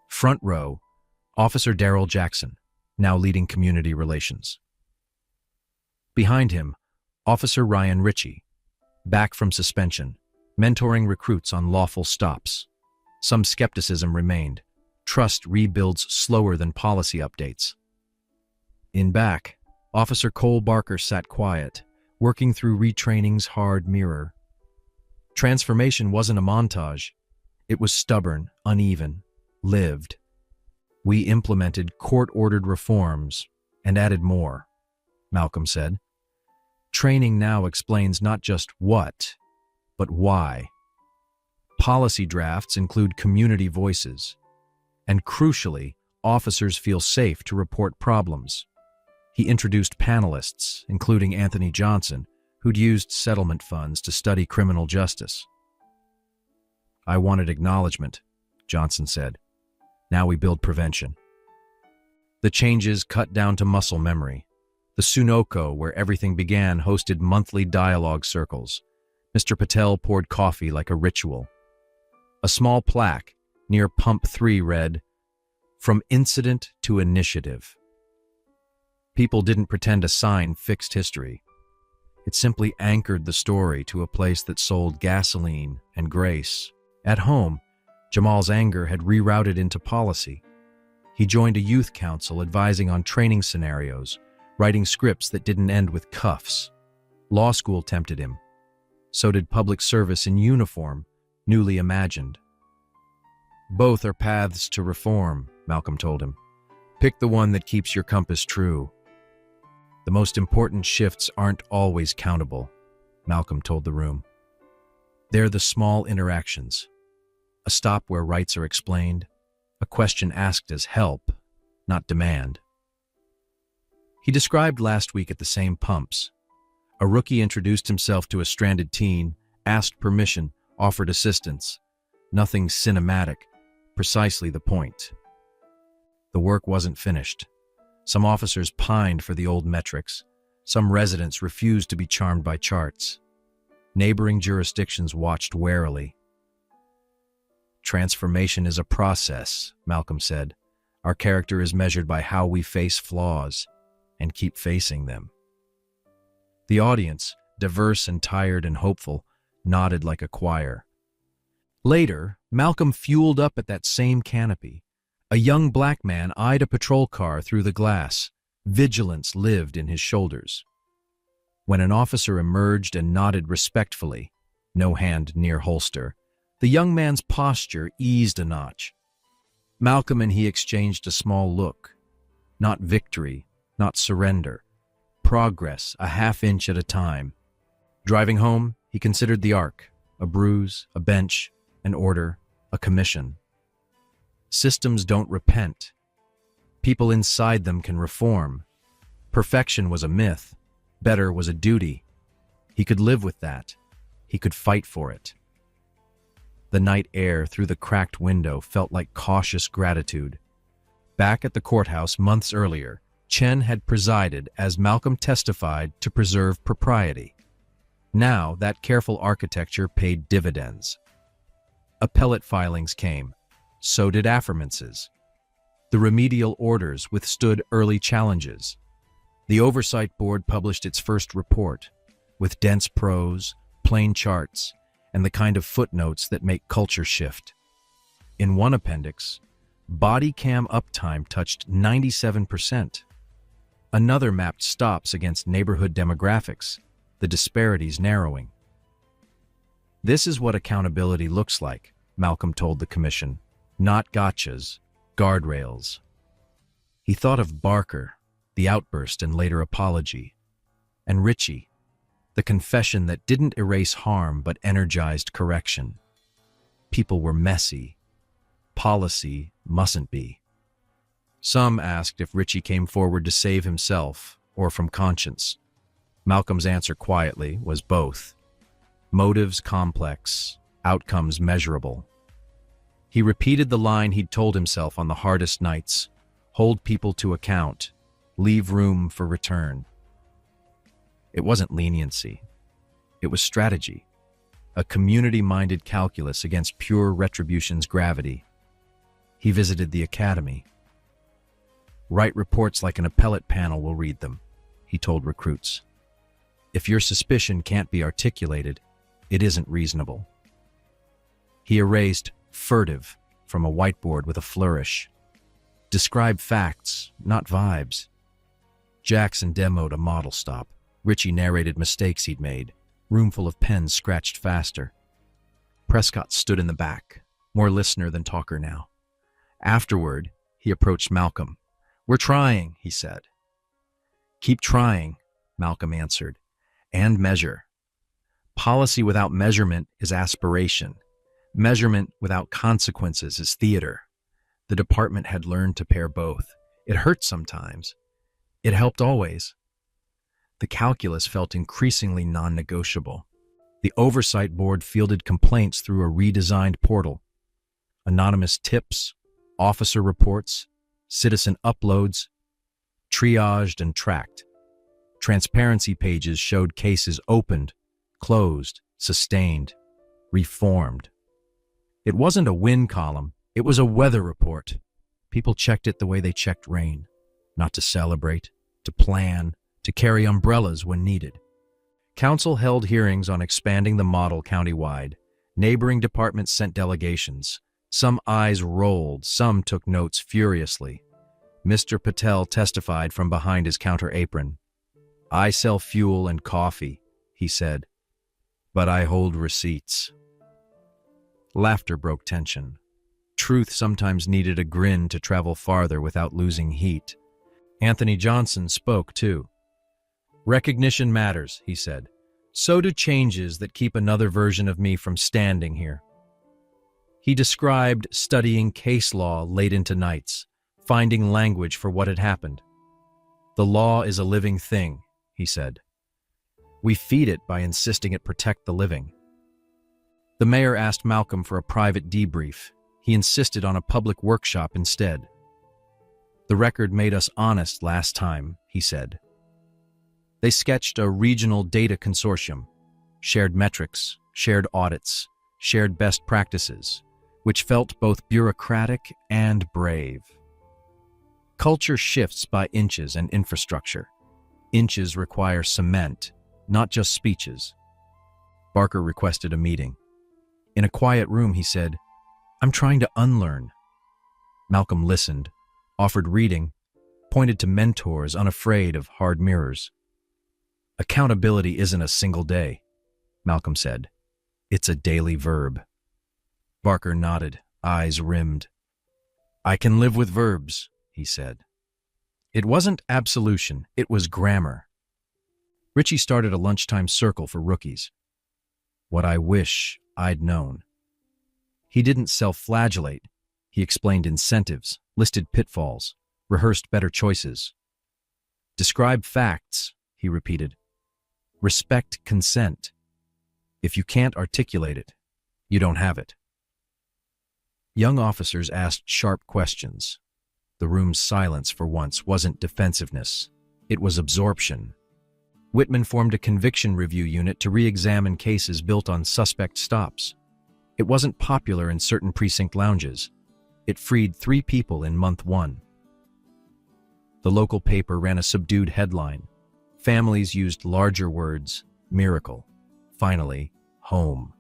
Front row, Officer Darrell Jackson, now leading community relations. Behind him, Officer Ryan Ritchie, back from suspension, mentoring recruits on lawful stops. Some skepticism remained. Trust rebuilds slower than policy updates. In back, Officer Cole Barker sat quiet, working through retraining's hard mirror. Transformation wasn't a montage. It was stubborn, uneven, lived. We implemented court-ordered reforms and added more, Malcolm said. Training now explains not just what, but why. Policy drafts include community voices, and crucially, officers feel safe to report problems. He introduced panelists, including Anthony Johnson, who'd used settlement funds to study criminal justice. I wanted acknowledgement, Johnson said. Now we build prevention. The changes cut down to muscle memory. The Sunoco, where everything began, hosted monthly dialogue circles. Mr. Patel poured coffee like a ritual. A small plaque near Pump 3 read, "From Incident to Initiative." People didn't pretend a sign fixed history. It simply anchored the story to a place that sold gasoline and grace. At home, Jamal's anger had rerouted into policy. He joined a youth council advising on training scenarios, writing scripts that didn't end with cuffs. Law school tempted him. So did public service in uniform, newly imagined. Both are paths to reform, Malcolm told him. Pick the one that keeps your compass true. The most important shifts aren't always countable, Malcolm told the room. They're the small interactions. A stop where rights are explained, a question asked as help, not demand. He described last week at the same pumps. A rookie introduced himself to a stranded teen, asked permission, offered assistance. Nothing cinematic, precisely the point. The work wasn't finished. Some officers pined for the old metrics. Some residents refused to be charmed by charts. Neighboring jurisdictions watched warily. Transformation is a process, Malcolm said. Our character is measured by how we face flaws and keep facing them. The audience, diverse and tired and hopeful, nodded like a choir. Later, Malcolm fueled up at that same canopy. A young black man eyed a patrol car through the glass. Vigilance lived in his shoulders. When an officer emerged and nodded respectfully, no hand near holster, the young man's posture eased a notch. Malcolm and he exchanged a small look. Not victory, not surrender. Progress, a half-inch at a time. Driving home, he considered the arc, a bruise, a bench, an order, a commission. Systems don't repent. People inside them can reform. Perfection was a myth. Better was a duty. He could live with that. He could fight for it. The night air through the cracked window felt like cautious gratitude. Back at the courthouse months earlier, Chen had presided as Malcolm testified to preserve propriety. Now, that careful architecture paid dividends. Appellate filings came. So did affirmances. The remedial orders withstood early challenges. The Oversight Board published its first report, with dense prose, plain charts, and the kind of footnotes that make culture shift. In one appendix, body cam uptime touched 97%. Another mapped stops against neighborhood demographics, the disparities narrowing. This is what accountability looks like, Malcolm told the commission. Not gotchas, guardrails. He thought of Barker, the outburst and later apology, and Ritchie, the confession that didn't erase harm but energized correction. People were messy. Policy mustn't be. Some asked if Ritchie came forward to save himself or from conscience. Malcolm's answer quietly was both. Motives complex, outcomes measurable. He repeated the line he'd told himself on the hardest nights: hold people to account, leave room for return. It wasn't leniency. It was strategy, a community-minded calculus against pure retribution's gravity. He visited the academy. Write reports like an appellate panel will read them, he told recruits. If your suspicion can't be articulated, it isn't reasonable. He erased furtive from a whiteboard with a flourish. Describe facts, not vibes. Jackson demoed a model stop. Richie narrated mistakes he'd made. Roomful of pens scratched faster. Prescott stood in the back, more listener than talker now. Afterward, he approached Malcolm. "We're trying," he said. "Keep trying," Malcolm answered. "And measure. Policy without measurement is aspiration. Measurement without consequences is theater." The department had learned to pair both. It hurt sometimes. It helped always. The calculus felt increasingly non-negotiable. The oversight board fielded complaints through a redesigned portal. Anonymous tips, officer reports, citizen uploads, triaged and tracked. Transparency pages showed cases opened, closed, sustained, reformed. It wasn't a win column, it was a weather report. People checked it the way they checked rain, not to celebrate, to plan, to carry umbrellas when needed. Council held hearings on expanding the model countywide. Neighboring departments sent delegations. Some eyes rolled, some took notes furiously. Mr. Patel testified from behind his counter apron. "I sell fuel and coffee," he said, "but I hold receipts." Laughter broke tension. Truth sometimes needed a grin to travel farther without losing heat. Anthony Johnson spoke, too. "Recognition matters," he said. "So do changes that keep another version of me from standing here." He described studying case law late into nights, finding language for what had happened. "The law is a living thing," he said. "We feed it by insisting it protect the living." The mayor asked Malcolm for a private debrief. He insisted on a public workshop instead. "The record made us honest last time," he said. They sketched a regional data consortium, shared metrics, shared audits, shared best practices, which felt both bureaucratic and brave. Culture shifts by inches and infrastructure. Inches require cement, not just speeches. Barker requested a meeting. In a quiet room, he said, "I'm trying to unlearn." Malcolm listened, offered reading, pointed to mentors unafraid of hard mirrors. "Accountability isn't a single day," Malcolm said. "It's a daily verb." Barker nodded, eyes rimmed. "I can live with verbs," he said. It wasn't absolution, it was grammar. Richie started a lunchtime circle for rookies. "What I wish I'd known." He didn't self-flagellate. He explained incentives, listed pitfalls, rehearsed better choices. "Describe facts," he repeated. "Respect consent. If you can't articulate it, you don't have it." Young officers asked sharp questions. The room's silence for once wasn't defensiveness. It was absorption. Whitman formed a conviction review unit to re-examine cases built on suspect stops. It wasn't popular in certain precinct lounges. It freed 3 people in month 1. The local paper ran a subdued headline. Families used larger words: miracle. Finally, home.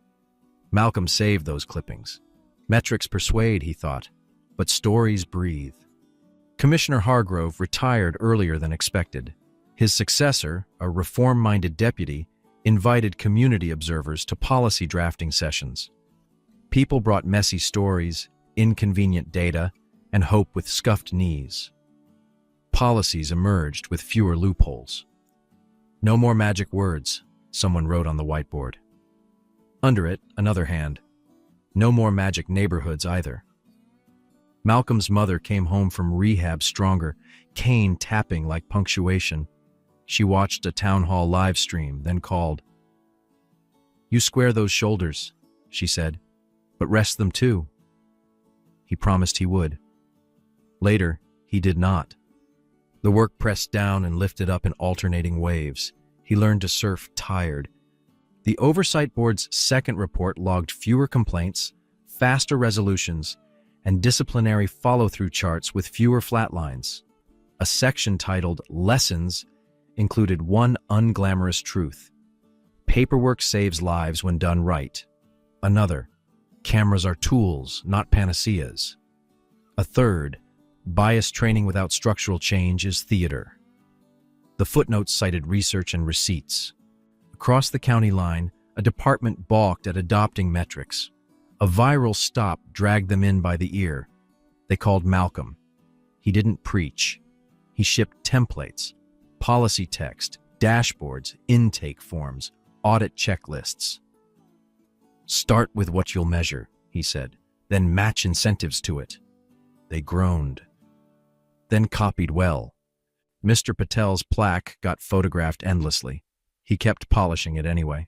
Malcolm saved those clippings. Metrics persuade, he thought, but stories breathe. Commissioner Hargrove retired earlier than expected. His successor, a reform-minded deputy, invited community observers to policy drafting sessions. People brought messy stories, inconvenient data, and hope with scuffed knees. Policies emerged with fewer loopholes. "No more magic words," someone wrote on the whiteboard. Under it, another hand. "No more magic neighborhoods either." Malcolm's mother came home from rehab stronger, cane tapping like punctuation. She watched a town hall live stream, then called. "You square those shoulders," she said, "but rest them too." He promised he would. Later, he did not. The work pressed down and lifted up in alternating waves. He learned to surf tired. The Oversight Board's second report logged fewer complaints, faster resolutions, and disciplinary follow-through charts with fewer flatlines. A section titled Lessons included one unglamorous truth. Paperwork saves lives when done right. Another, cameras are tools, not panaceas. A third, bias training without structural change is theater. The footnotes cited research and receipts. Across the county line, a department balked at adopting metrics. A viral stop dragged them in by the ear. They called Malcolm. He didn't preach. He shipped templates, policy text, dashboards, intake forms, audit checklists. "Start with what you'll measure," he said, "then match incentives to it." They groaned. Then copied well. Mr. Patel's plaque got photographed endlessly. He kept polishing it anyway.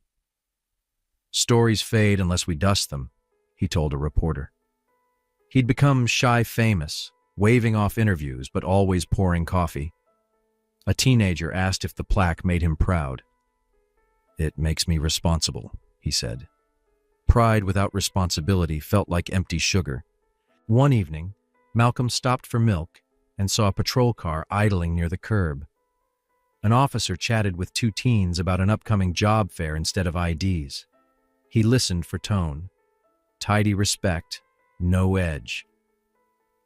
"Stories fade unless we dust them," he told a reporter. He'd become shy famous, waving off interviews but always pouring coffee. A teenager asked if the plaque made him proud. "It makes me responsible," he said. Pride without responsibility felt like empty sugar. One evening, Malcolm stopped for milk and saw a patrol car idling near the curb. An officer chatted with two teens about an upcoming job fair instead of IDs. He listened for tone. Tidy respect, no edge.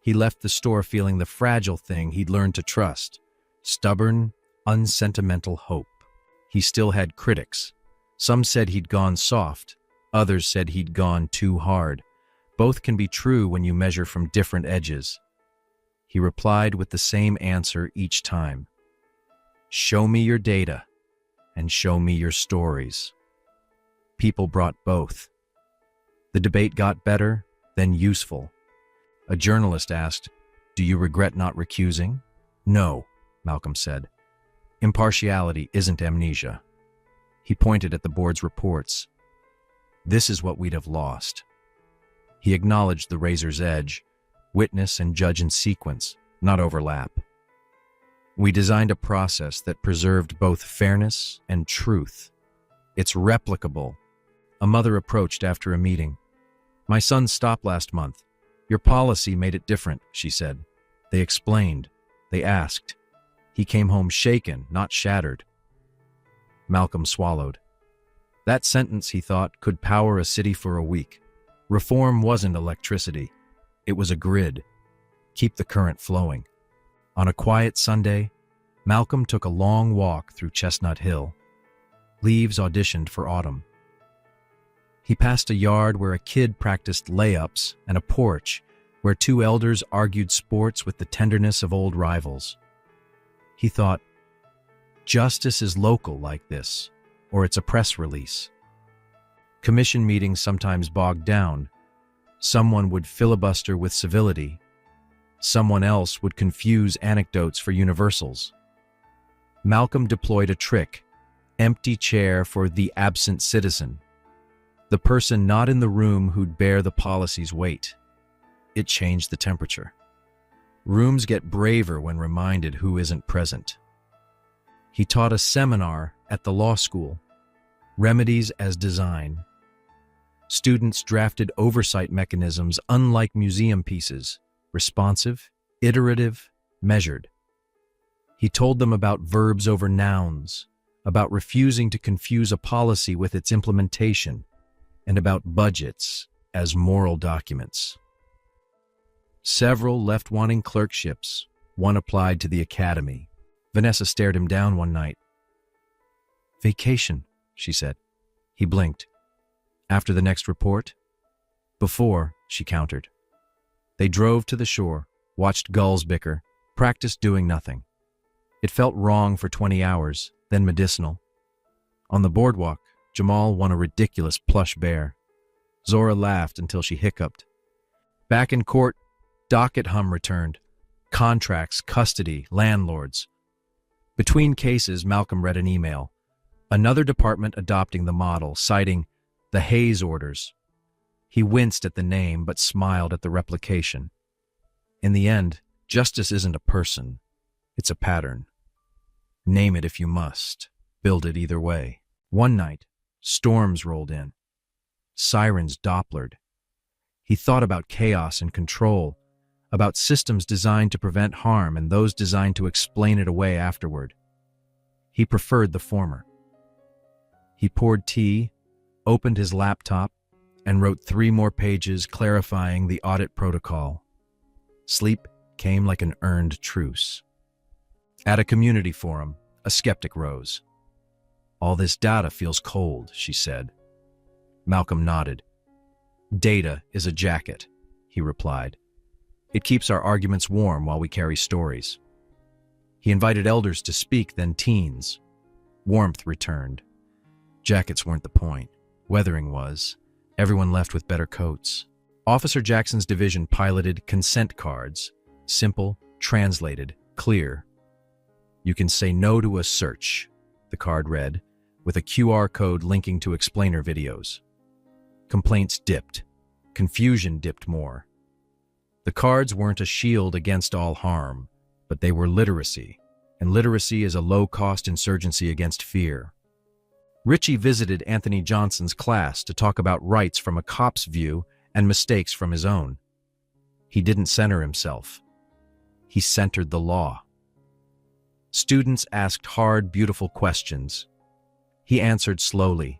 He left the store feeling the fragile thing he'd learned to trust, stubborn, unsentimental hope. He still had critics. Some said he'd gone soft, others said he'd gone too hard. Both can be true when you measure from different edges. He replied with the same answer each time. "Show me your data, and show me your stories." People brought both. The debate got better, then useful. A journalist asked, "Do you regret not recusing?" "No," Malcolm said. "Impartiality isn't amnesia." He pointed at the board's reports. "This is what we'd have lost." He acknowledged the razor's edge, witness and judge in sequence, not overlap. "We designed a process that preserved both fairness and truth. It's replicable." A mother approached after a meeting. "My son stopped last month. Your policy made it different," she said. They explained. They asked. He came home shaken, not shattered. Malcolm swallowed. That sentence, he thought, could power a city for a week. Reform wasn't electricity. It was a grid. Keep the current flowing. On a quiet Sunday, Malcolm took a long walk through Chestnut Hill. Leaves auditioned for autumn. He passed a yard where a kid practiced layups and a porch where two elders argued sports with the tenderness of old rivals. He thought, justice is local like this, or it's a press release. Commission meetings sometimes bogged down. Someone would filibuster with civility. Someone else would confuse anecdotes for universals. Malcolm deployed a trick, empty chair for the absent citizen, the person not in the room who'd bear the policy's weight. It changed the temperature. Rooms get braver when reminded who isn't present. He taught a seminar at the law school, Remedies as Design. Students drafted oversight mechanisms unlike museum pieces, responsive, iterative, measured. He told them about verbs over nouns, about refusing to confuse a policy with its implementation, and about budgets as moral documents. Several left wanting clerkships. One applied to the academy. Vanessa stared him down one night. "Vacation," she said. He blinked. "After the next report?" "Before," she countered. They drove to the shore, watched gulls bicker, practiced doing nothing. It felt wrong for 20 hours, then medicinal. On the boardwalk, Jamal won a ridiculous plush bear. Zora laughed until she hiccuped. Back in court, docket hum returned. Contracts, custody, landlords. Between cases, Malcolm read an email. Another department adopting the model, citing the Hayes orders. He winced at the name, but smiled at the replication. In the end, justice isn't a person. It's a pattern. Name it if you must. Build it either way. One night, storms rolled in. Sirens dopplered. He thought about chaos and control, about systems designed to prevent harm and those designed to explain it away afterward. He preferred the former. He poured tea, opened his laptop, and wrote 3 more pages clarifying the audit protocol. Sleep came like an earned truce. At a community forum, a skeptic rose. "All this data feels cold," she said. Malcolm nodded. "Data is a jacket," he replied. "It keeps our arguments warm while we carry stories." He invited elders to speak, then teens. Warmth returned. Jackets weren't the point. Weathering was. Everyone left with better coats. Officer Jackson's division piloted consent cards. Simple, translated, clear. "You can say no to a search," the card read, with a QR code linking to explainer videos. Complaints dipped. Confusion dipped more. The cards weren't a shield against all harm, but they were literacy, and literacy is a low-cost insurgency against fear. Richie visited Anthony Johnson's class to talk about rights from a cop's view and mistakes from his own. He didn't center himself. He centered the law. Students asked hard, beautiful questions. He answered slowly.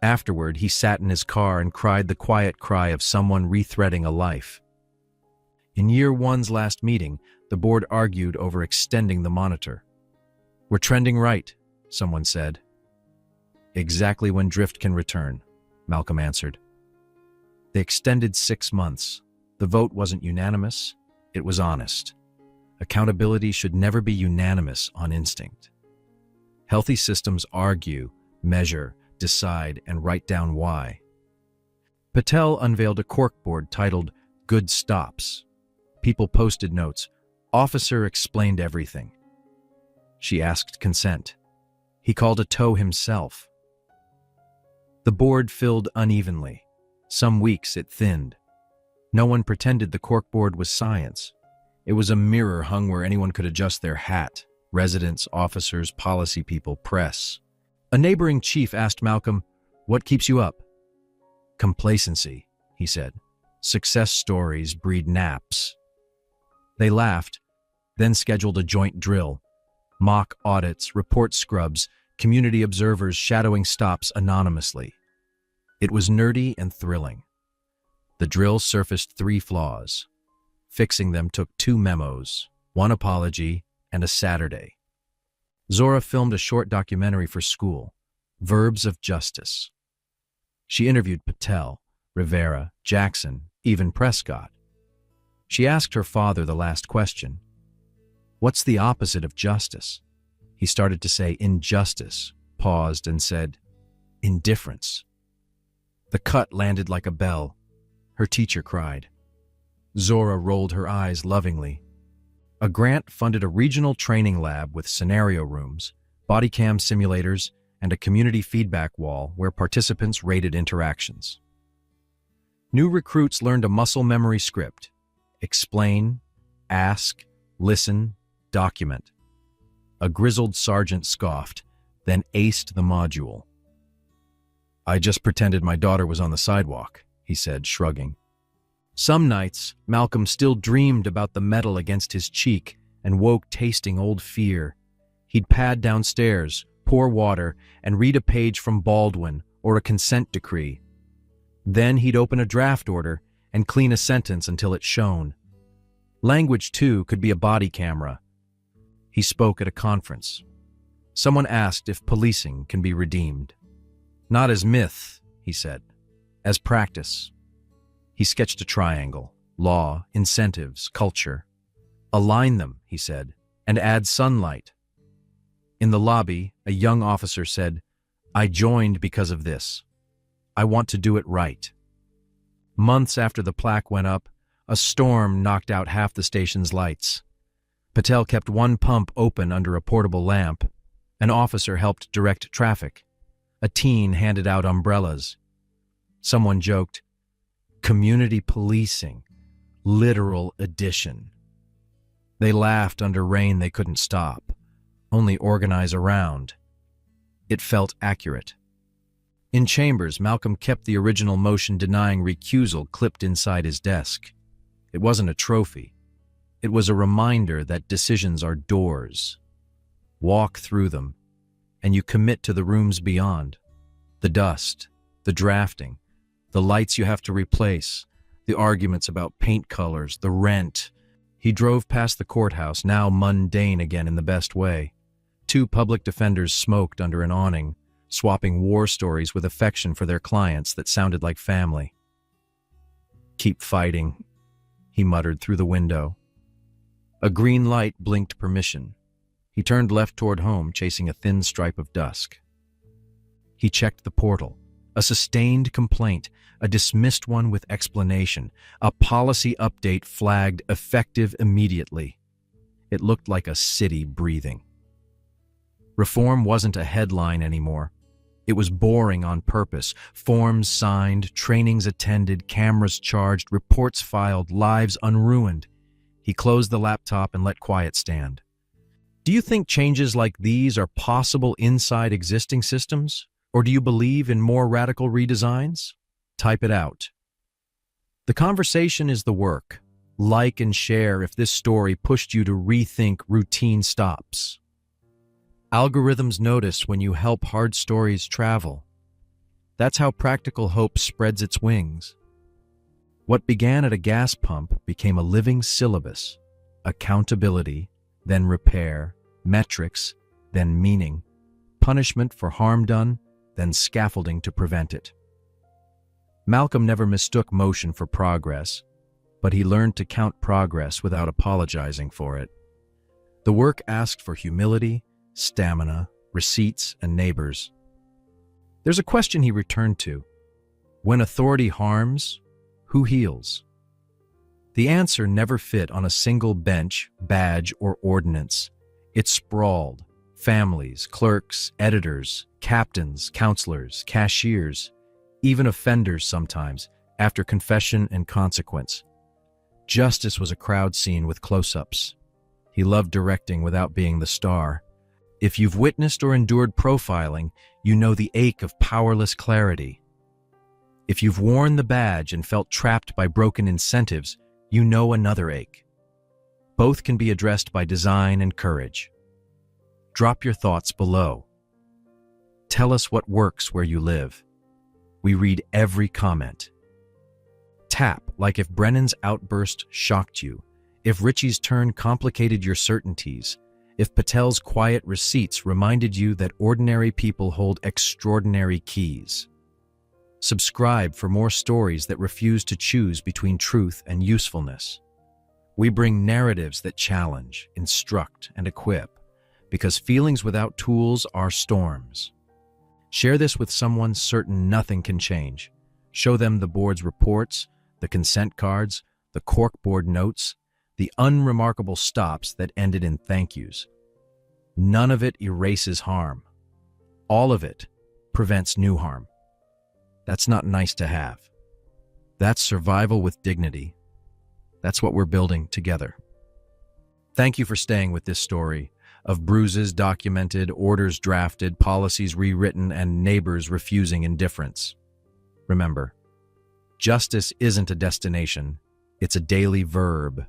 Afterward, he sat in his car and cried the quiet cry of someone rethreading a life. In year 1's last meeting, the board argued over extending the monitor. "We're trending right," someone said. "Exactly when drift can return," Malcolm answered. They extended 6 months. The vote wasn't unanimous, it was honest. Accountability should never be unanimous on instinct. Healthy systems argue, measure, decide, and write down why. Patel unveiled a corkboard titled "Good Stops." People posted notes. "Officer explained everything." She asked consent. He called a tow himself. The board filled unevenly. Some weeks it thinned. No one pretended the corkboard was science. It was a mirror hung where anyone could adjust their hat. Residents, officers, policy people, press. A neighboring chief asked Malcolm, "What keeps you up?" "Complacency," he said. "Success stories breed naps." They laughed, then scheduled a joint drill. Mock audits, report scrubs, community observers shadowing stops anonymously. It was nerdy and thrilling. The drill surfaced 3 flaws. Fixing them took 2 memos, 1 apology, and a Saturday. Zora filmed a short documentary for school, Verbs of Justice. She interviewed Patel, Rivera, Jackson, even Prescott. She asked her father the last question. "What's the opposite of justice?" He started to say injustice, paused, and said, "Indifference." The cut landed like a bell. Her teacher cried. Zora rolled her eyes lovingly. A grant funded a regional training lab with scenario rooms, body cam simulators, and a community feedback wall where participants rated interactions. New recruits learned a muscle memory script: explain, ask, listen, document. A grizzled sergeant scoffed, then aced the module. "I just pretended my daughter was on the sidewalk," he said, shrugging. Some nights, Malcolm still dreamed about the metal against his cheek and woke tasting old fear. He'd pad downstairs, pour water, and read a page from Baldwin or a consent decree. Then he'd open a draft order and clean a sentence until it shone. Language, too, could be a body camera. He spoke at a conference. Someone asked if policing can be redeemed. "Not as myth," he said, "as practice." He sketched a triangle: law, incentives, culture. "Align them," he said, "and add sunlight." In the lobby, a young officer said, "I joined because of this. I want to do it right." Months after the plaque went up, a storm knocked out half the station's lights. Patel kept one pump open under a portable lamp. An officer helped direct traffic. A teen handed out umbrellas. Someone joked, "Community policing, literal edition." They laughed under rain they couldn't stop, only organize around. It felt accurate. In chambers, Malcolm kept the original motion denying recusal clipped inside his desk. It wasn't a trophy. It was a reminder that decisions are doors. Walk through them, and you commit to the rooms beyond. The dust, the drafting, the lights you have to replace, the arguments about paint colors, the rent. He drove past the courthouse, now mundane again in the best way. Two public defenders smoked under an awning, swapping war stories with affection for their clients that sounded like family. "Keep fighting," he muttered through the window. A green light blinked permission. He turned left toward home, chasing a thin stripe of dusk. He checked the portal. A sustained complaint, a dismissed one with explanation, a policy update flagged effective immediately. It looked like a city breathing. Reform wasn't a headline anymore. It was boring on purpose. Forms signed, trainings attended, cameras charged, reports filed, lives unruined. He closed the laptop and let quiet stand. Do you think changes like these are possible inside existing systems? Or do you believe in more radical redesigns? Type it out. The conversation is the work. Like and share if this story pushed you to rethink routine stops. Algorithms notice when you help hard stories travel. That's how practical hope spreads its wings. What began at a gas pump became a living syllabus. Accountability, then repair, metrics, then meaning, punishment for harm done, then scaffolding to prevent it. Malcolm never mistook motion for progress, but he learned to count progress without apologizing for it. The work asked for humility, stamina, receipts, and neighbors. There's a question he returned to. When authority harms, who heals? The answer never fit on a single bench, badge, or ordinance. It sprawled. Families, clerks, editors, captains, counselors, cashiers, even offenders sometimes, after confession and consequence. Justice was a crowd scene with close-ups. He loved directing without being the star. If you've witnessed or endured profiling, you know the ache of powerless clarity. If you've worn the badge and felt trapped by broken incentives, you know another ache. Both can be addressed by design and courage. Drop your thoughts below. Tell us what works where you live. We read every comment. Tap like if Brennan's outburst shocked you, if Richie's turn complicated your certainties, if Patel's quiet receipts reminded you that ordinary people hold extraordinary keys. Subscribe for more stories that refuse to choose between truth and usefulness. We bring narratives that challenge, instruct, and equip, because feelings without tools are storms. Share this with someone certain nothing can change. Show them the board's reports, the consent cards, the corkboard notes, the unremarkable stops that ended in thank yous. None of it erases harm. All of it prevents new harm. That's not nice to have. That's survival with dignity. That's what we're building together. Thank you for staying with this story of bruises documented, orders drafted, policies rewritten, and neighbors refusing indifference. Remember, justice isn't a destination, it's a daily verb.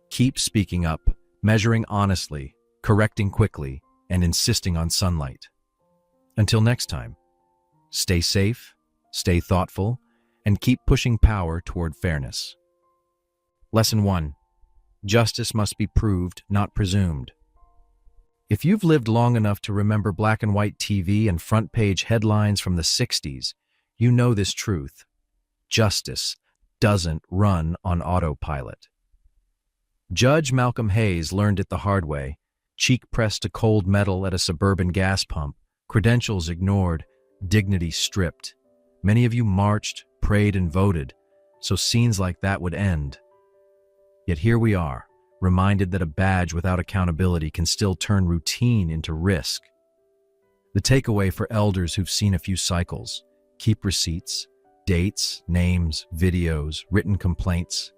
Keep speaking up, measuring honestly, correcting quickly, and insisting on sunlight. Until next time, stay safe, stay thoughtful, and keep pushing power toward fairness. Lesson 1. Justice must be proved, not presumed. If you've lived long enough to remember black and white TV and front-page headlines from the 60s, you know this truth. Justice doesn't run on autopilot. Judge Malcolm Hayes learned it the hard way, cheek pressed to cold metal at a suburban gas pump, credentials ignored, dignity stripped. Many of you marched, prayed, and voted, so scenes like that would end. Yet here we are, reminded that a badge without accountability can still turn routine into risk. The takeaway for elders who've seen a few cycles: keep receipts, dates, names, videos, written complaints.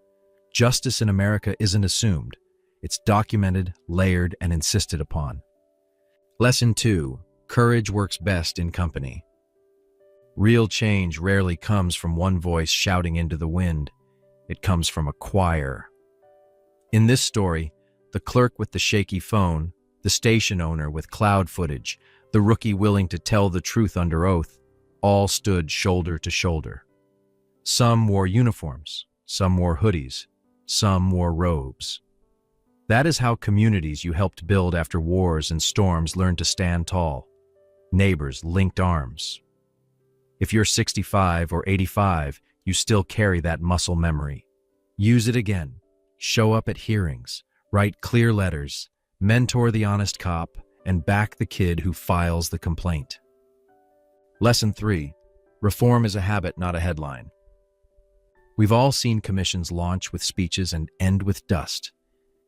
Justice in America isn't assumed. It's documented, layered, and insisted upon. Lesson 2. Courage works best in company. Real change rarely comes from one voice shouting into the wind. It comes from a choir. In this story, the clerk with the shaky phone, the station owner with cloud footage, the rookie willing to tell the truth under oath, all stood shoulder to shoulder. Some wore uniforms, some wore hoodies, some wore robes. That is how communities you helped build after wars and storms learned to stand tall. Neighbors linked arms. If you're 65 or 85, you still carry that muscle memory. Use it again. Show up at hearings, write clear letters, mentor the honest cop, and back the kid who files the complaint. Lesson 3. Reform is a habit, not a headline. We've all seen commissions launch with speeches and end with dust.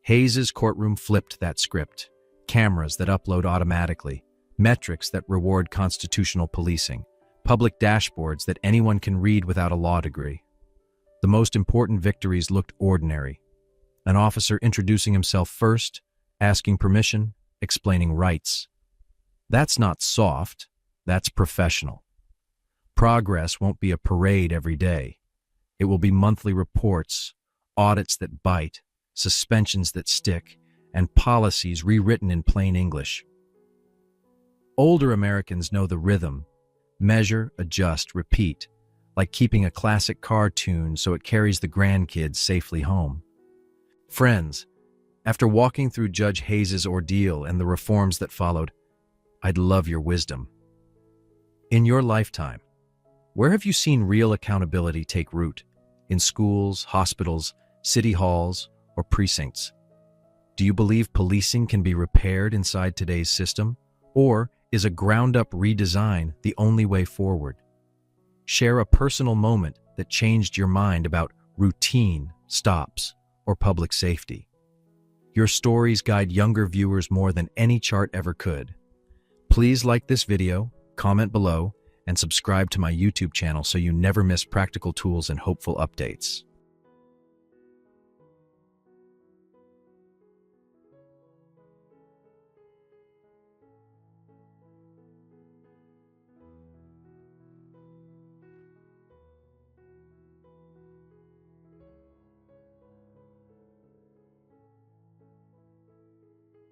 Hayes's courtroom flipped that script. Cameras that upload automatically, metrics that reward constitutional policing, public dashboards that anyone can read without a law degree. The most important victories looked ordinary. An officer introducing himself first, asking permission, explaining rights. That's not soft, that's professional. Progress won't be a parade every day. It will be monthly reports, audits that bite, suspensions that stick, and policies rewritten in plain English. Older Americans know the rhythm: measure, adjust, repeat, like keeping a classic car tuned so it carries the grandkids safely home. Friends, after walking through Judge Hayes's ordeal and the reforms that followed, I'd love your wisdom. In your lifetime, where have you seen real accountability take root? In schools, hospitals, city halls, or precincts? Do you believe policing can be repaired inside today's system? Or is a ground-up redesign the only way forward? Share a personal moment that changed your mind about routine, stops, or public safety. Your stories guide younger viewers more than any chart ever could. Please like this video, comment below, and subscribe to my YouTube channel so you never miss practical tools and hopeful updates.